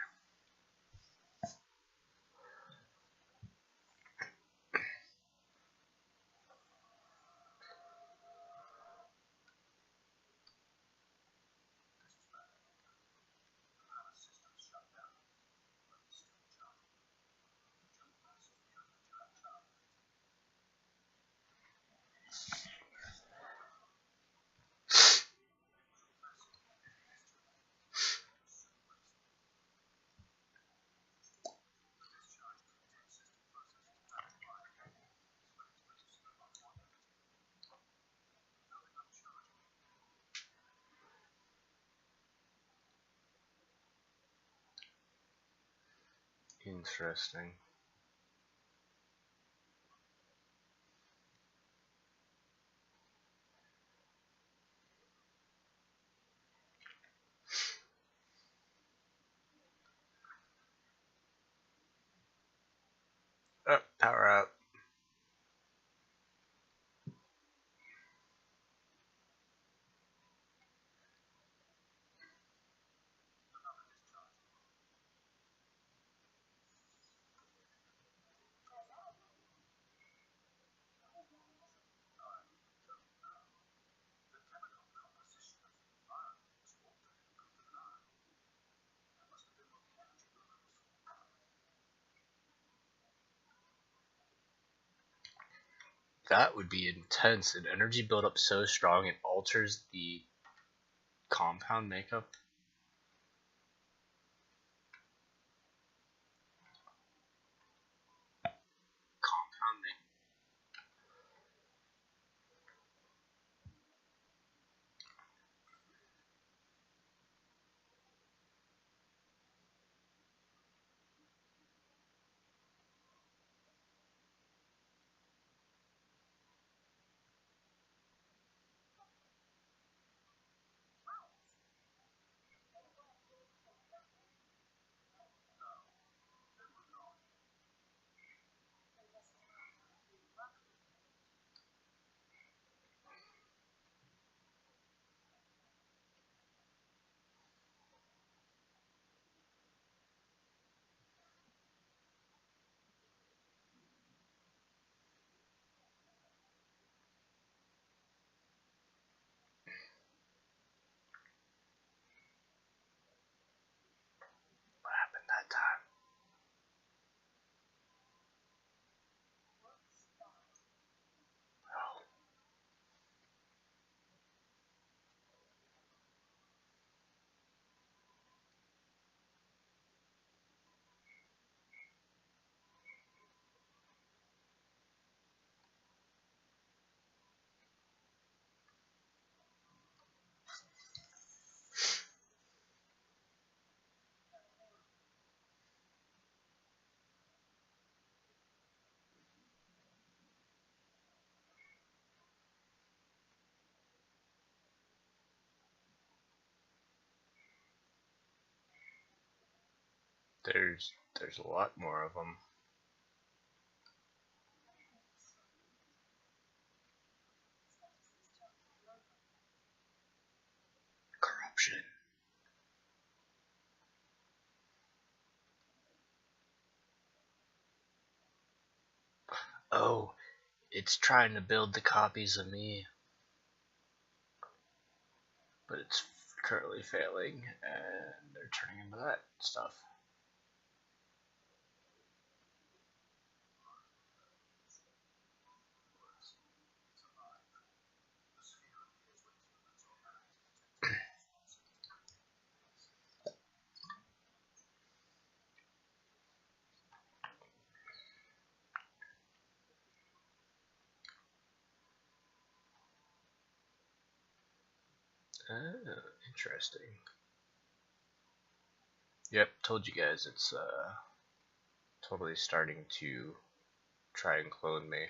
Interesting. Oh, power up. That would be intense. An energy buildup so strong it alters the compound makeup. Compound makeup. What happened that time? Oh. There's a lot more of them. Corruption. Oh, it's trying to build the copies of me, but it's currently failing, and they're turning into that stuff. Oh, interesting. Yep, told you guys it's totally starting to try and clone me.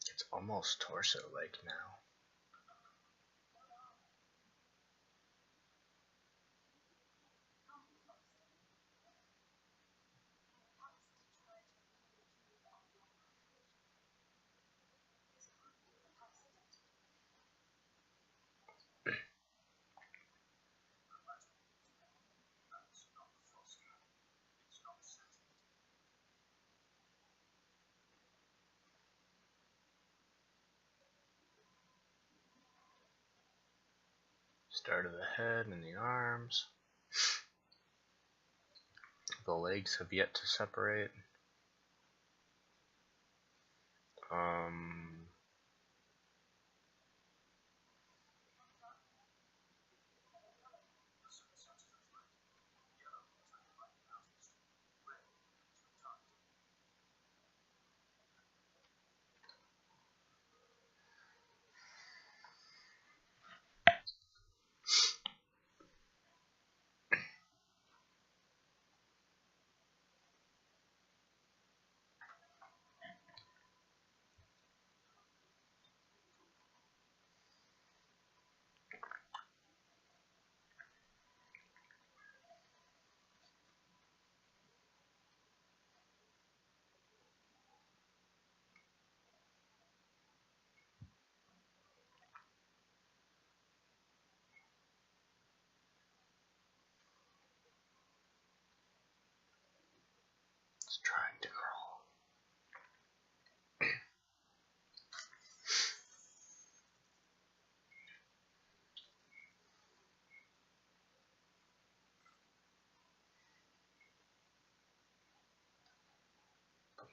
It's almost torso-like now. Start of the head and the arms. The legs have yet to separate.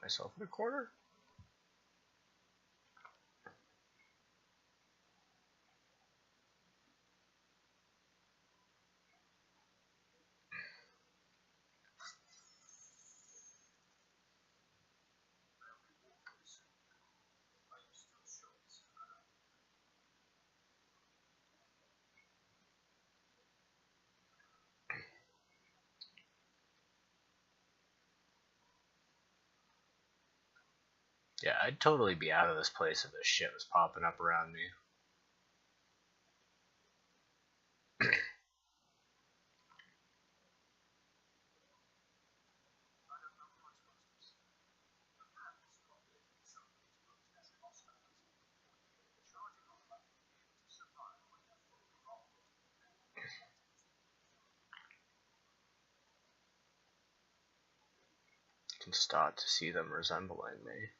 myself in a corner. Yeah, I'd totally be out of this place if this shit was popping up around me. I can start to see them resembling me.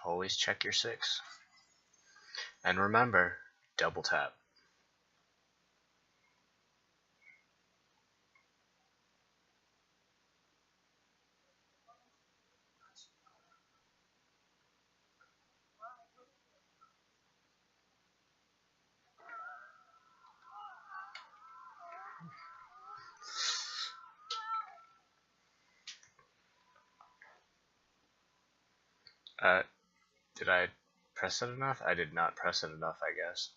Always check your 6. And remember, double tap. Did I press it enough? I did not press it enough, I guess.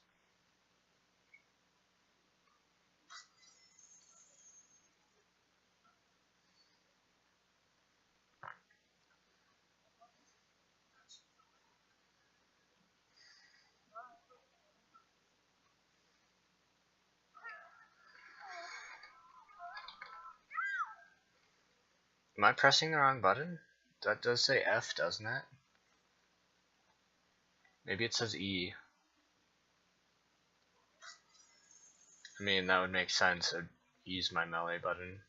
Am I pressing the wrong button? That does say F, doesn't it? Maybe it says E. I mean, that would make sense. I'd use my melee button.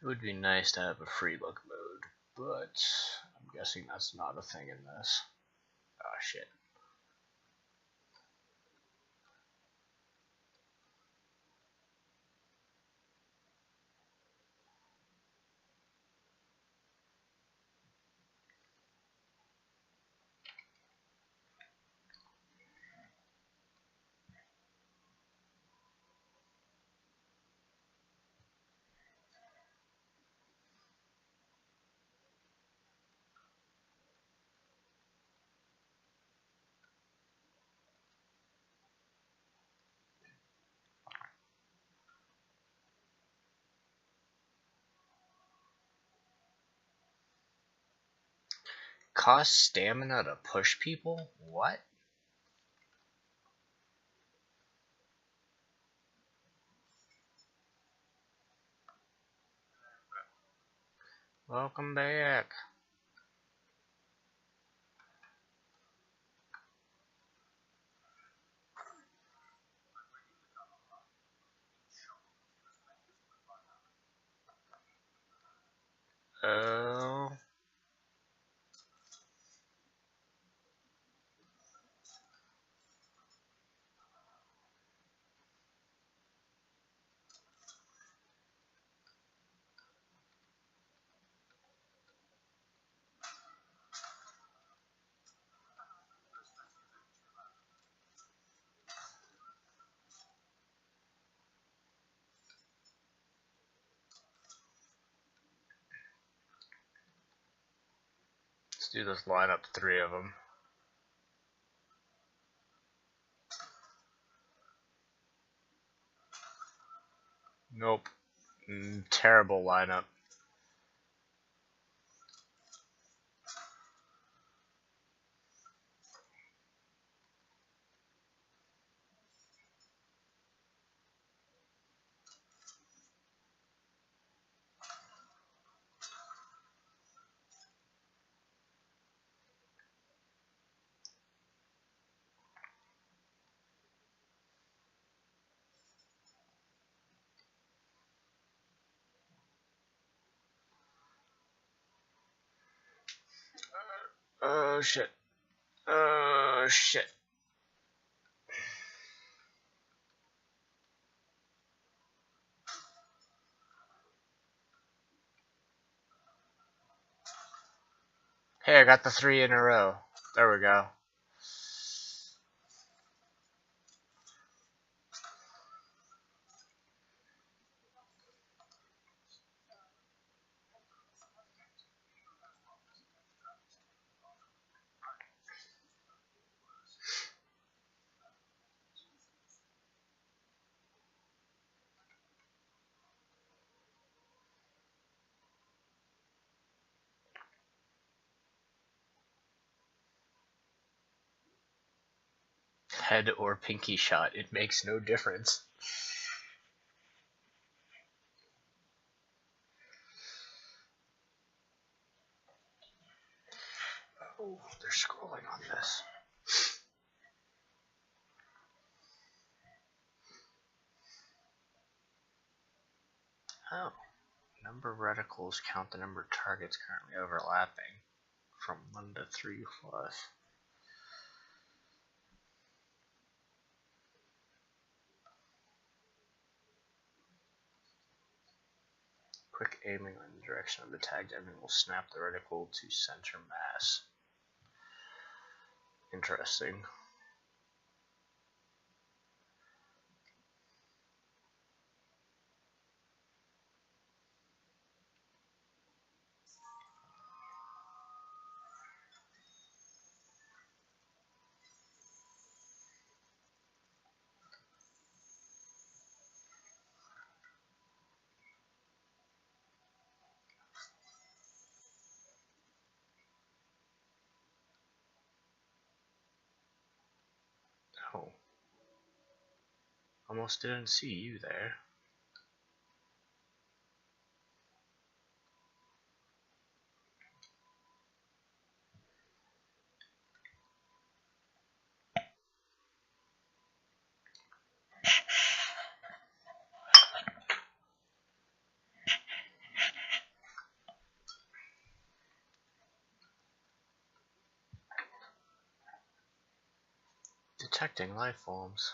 It would be nice to have a free look mode, but I'm guessing that's not a thing in this. Ah, shit. Cost stamina to push people? What? Welcome back. Oh. Let's do this lineup, 3 of them. Nope. Terrible lineup. Oh shit. Oh shit. Hey, I got the 3 in a row. There we go. Head or pinky shot, it makes no difference. Oh, they're scrolling on this. Oh. Number of reticles count the number of targets currently overlapping from 1 to 3 plus. Quick aiming in the direction of the tagged enemy will snap the reticle to center mass. Interesting. Oh. Almost didn't see you there. Detecting life forms.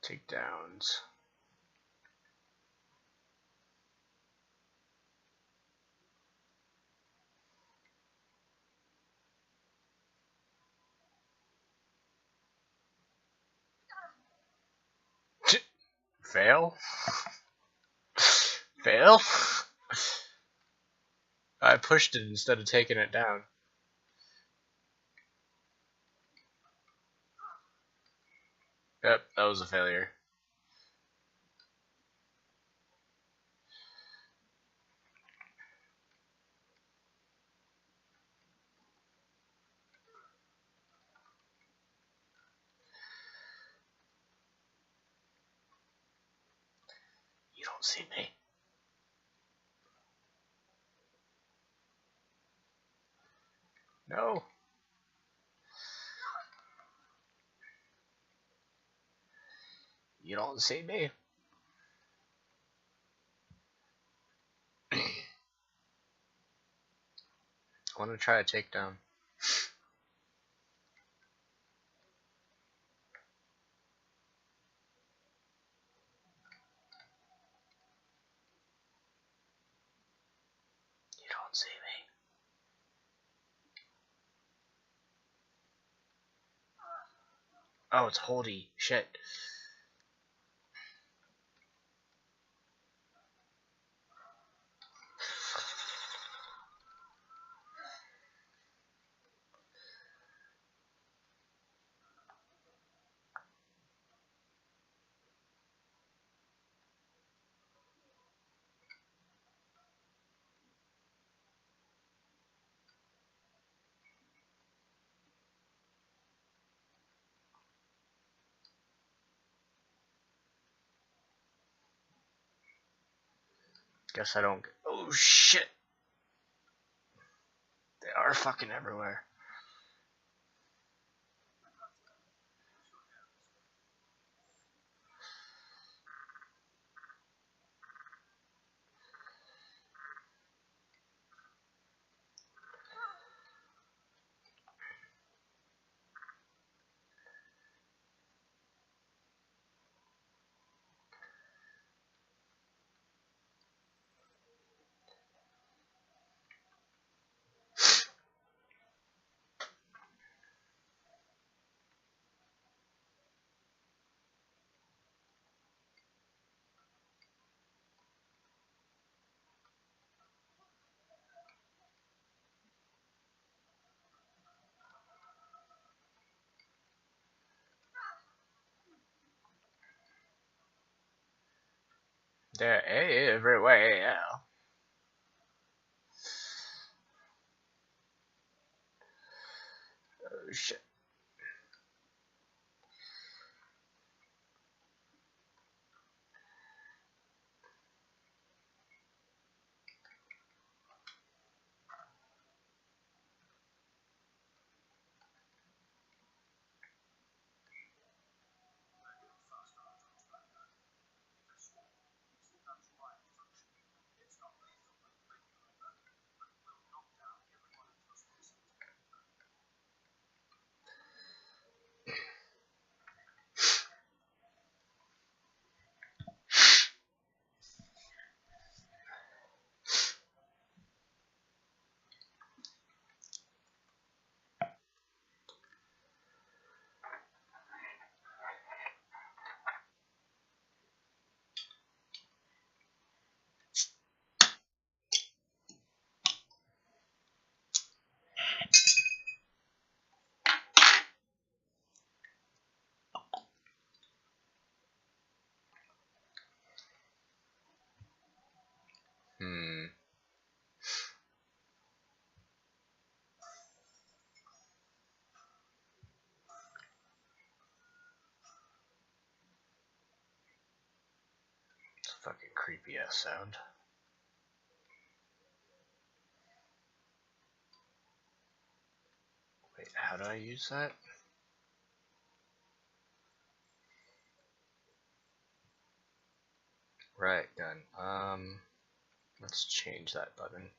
Takedowns. Fail? Fail? I pushed it instead of taking it down. Yep, that was a failure. You don't see me. No. You don't see me. I want to try a takedown. You don't see me. Oh, it's Holdy. Shit. Guess I don't. Oh shit. They are fucking everywhere. They're everywhere. Oh shit. It's a fucking creepy ass sound. Wait, how do I use that? Right, done. Let's change that button.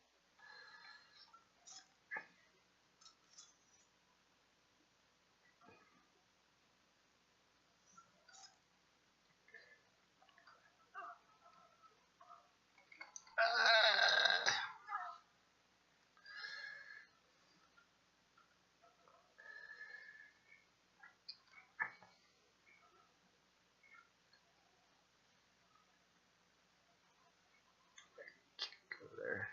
Go there.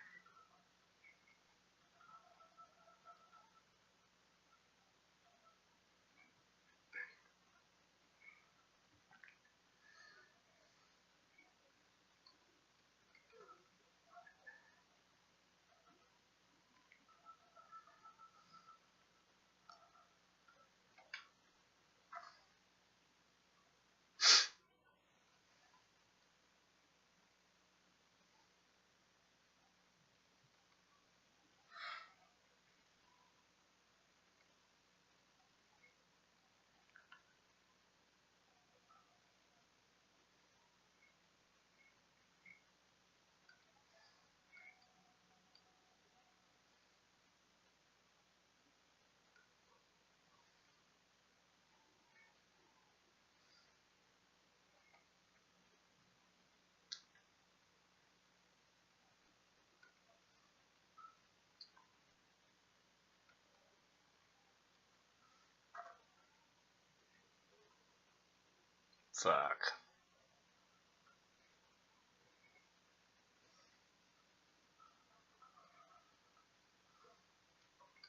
Fuck.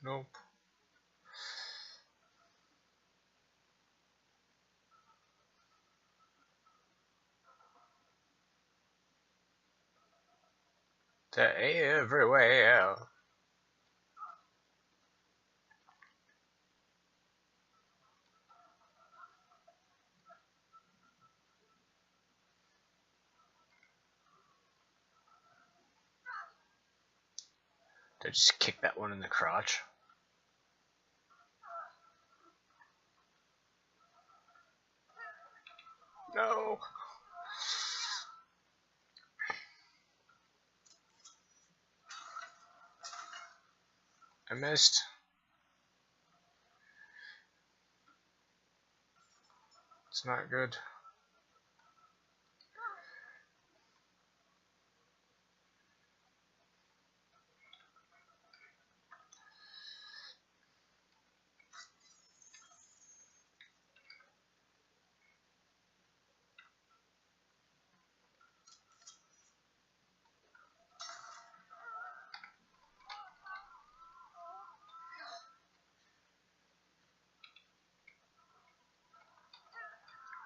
Nope. To everywhere. Did I just kick that one in the crotch? No. I missed. It's not good.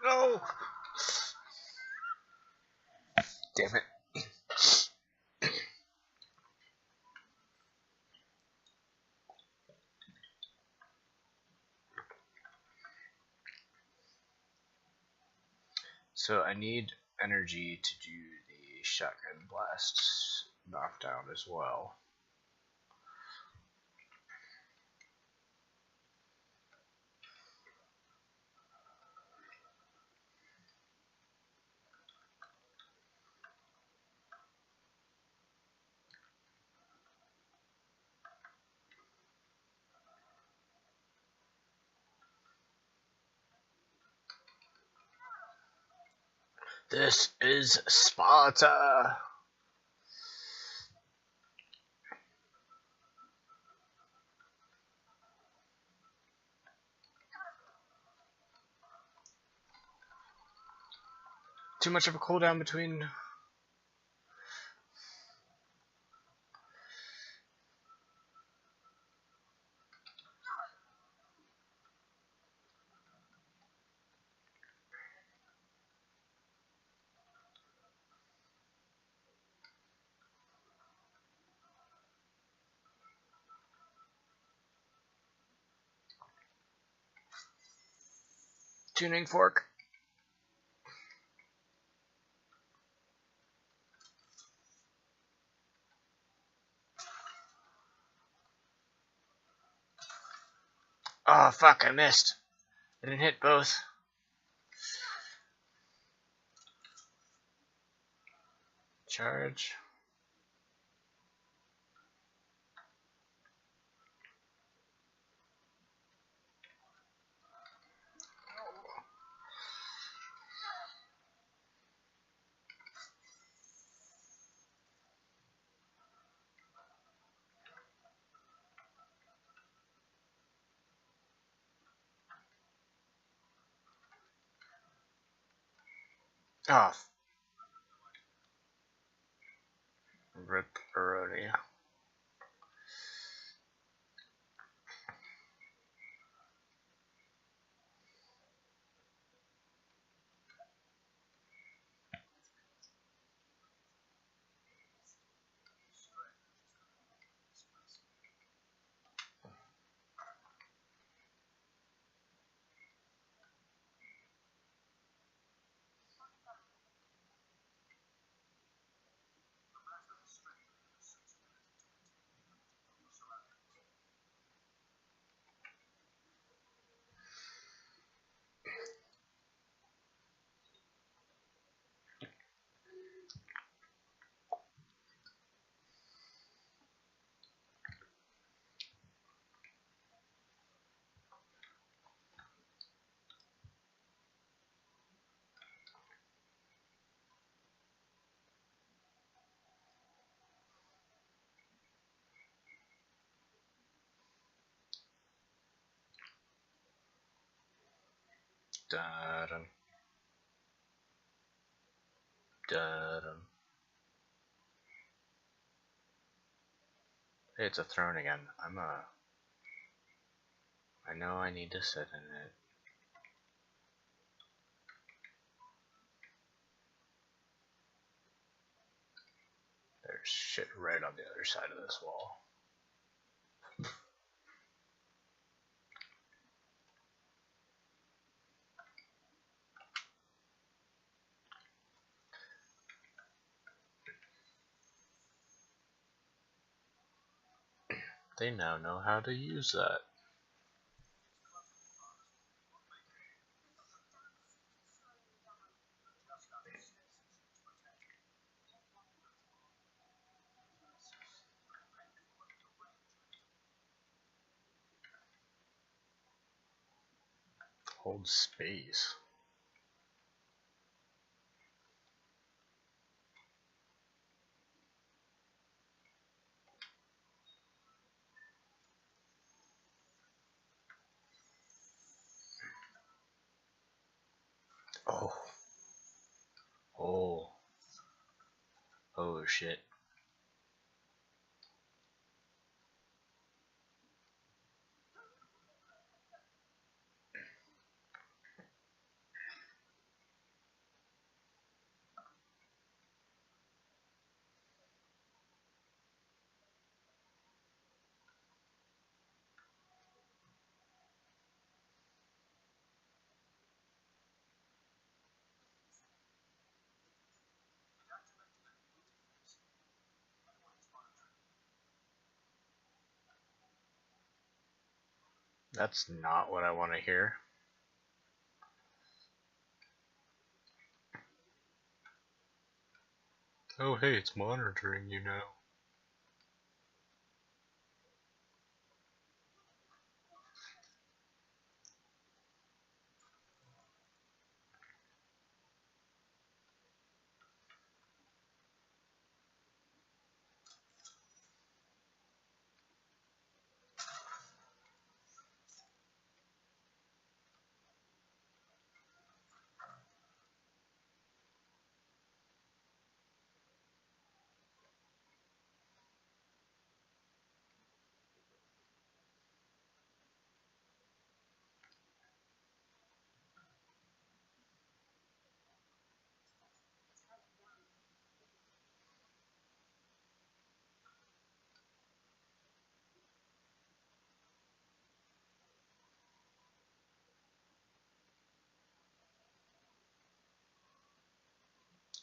No. Damn it. So I need energy to do the shotgun blast knockdown as well. This is Sparta! Too much of a cooldown between. Tuning fork. Oh fuck, I missed. I didn't hit both. Charge. Oh. Ripperoni. Dun. Dum. Hey, it's a throne again. I know I need to sit in it. There's shit right on the other side of this wall. They now know how to use that. Hold space. Oh. Oh. Oh shit. That's not what I want to hear. Oh hey, it's monitoring you now.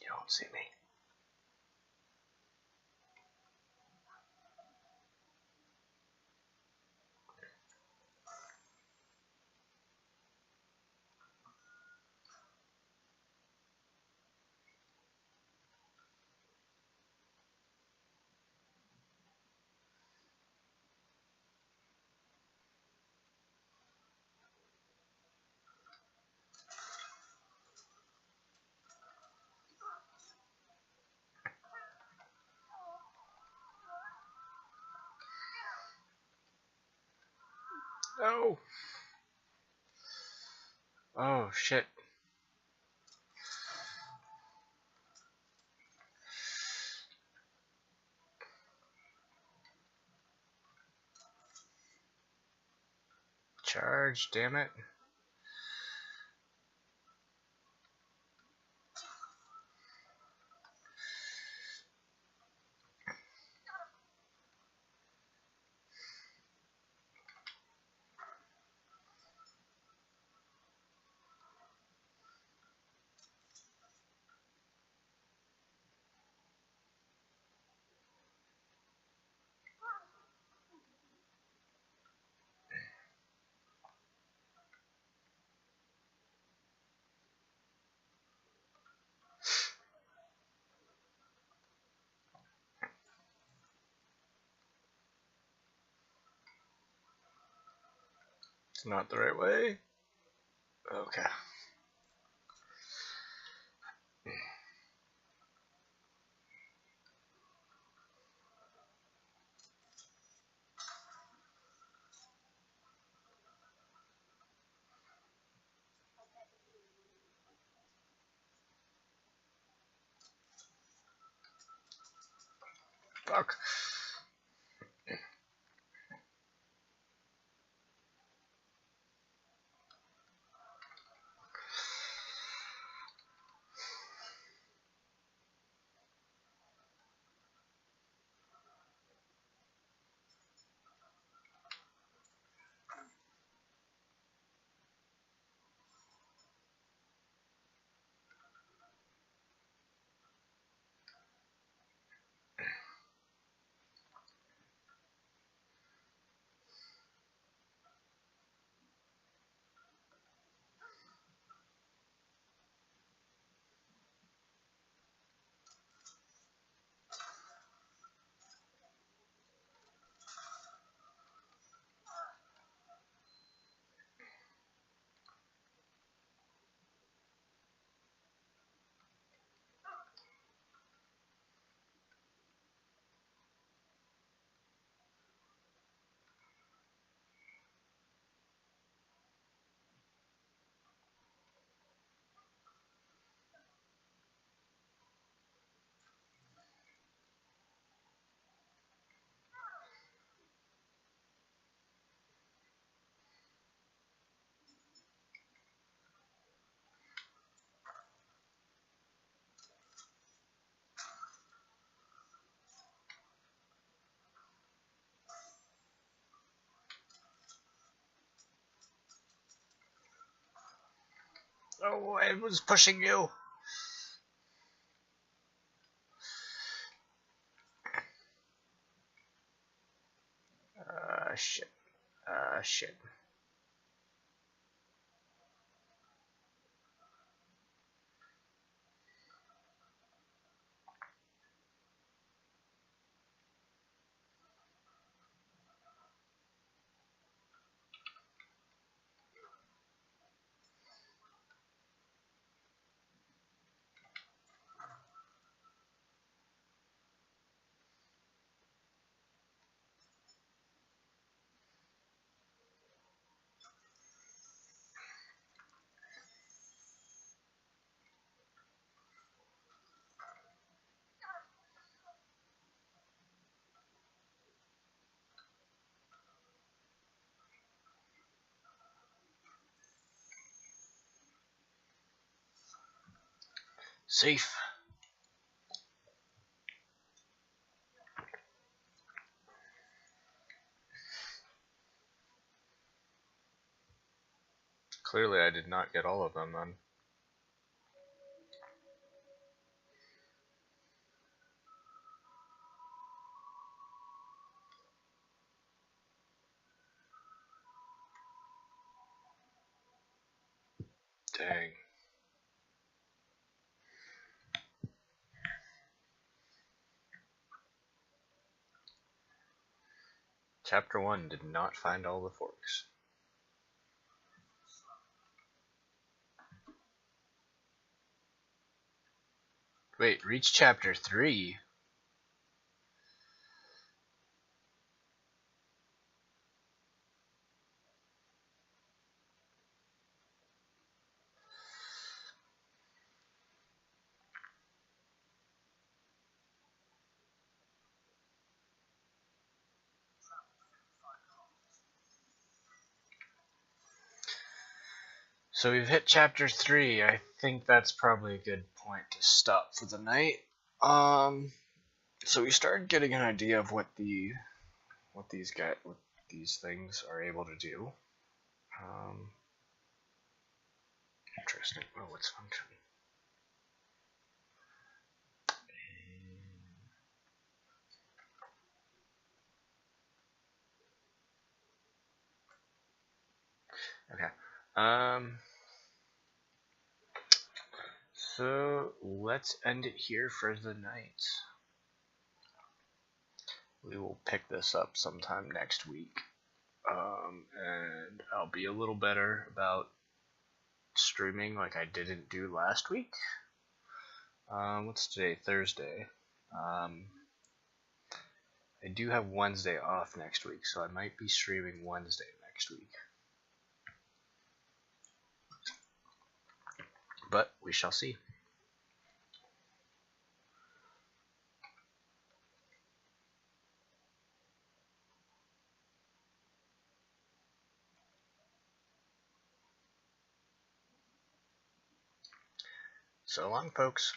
You don't see me. No! Oh shit. Charge, damn it. It's not the right way. Okay. Fuck. Oh, I was pushing you. Shit. Shit. Safe. Clearly I did not get all of them then. Dang. Chapter 1 did not find all the forks. Wait, reach chapter 3? So we've hit chapter 3. I think that's probably a good point to stop for the night. So we started getting an idea of what these things are able to do. Interesting. Oh, what's function? Okay. So let's end it here for the night. We will pick this up sometime next week. And I'll be a little better about streaming like I didn't do last week. What's today? Thursday. I do have Wednesday off next week, so I might be streaming Wednesday next week. But we shall see. So long, folks.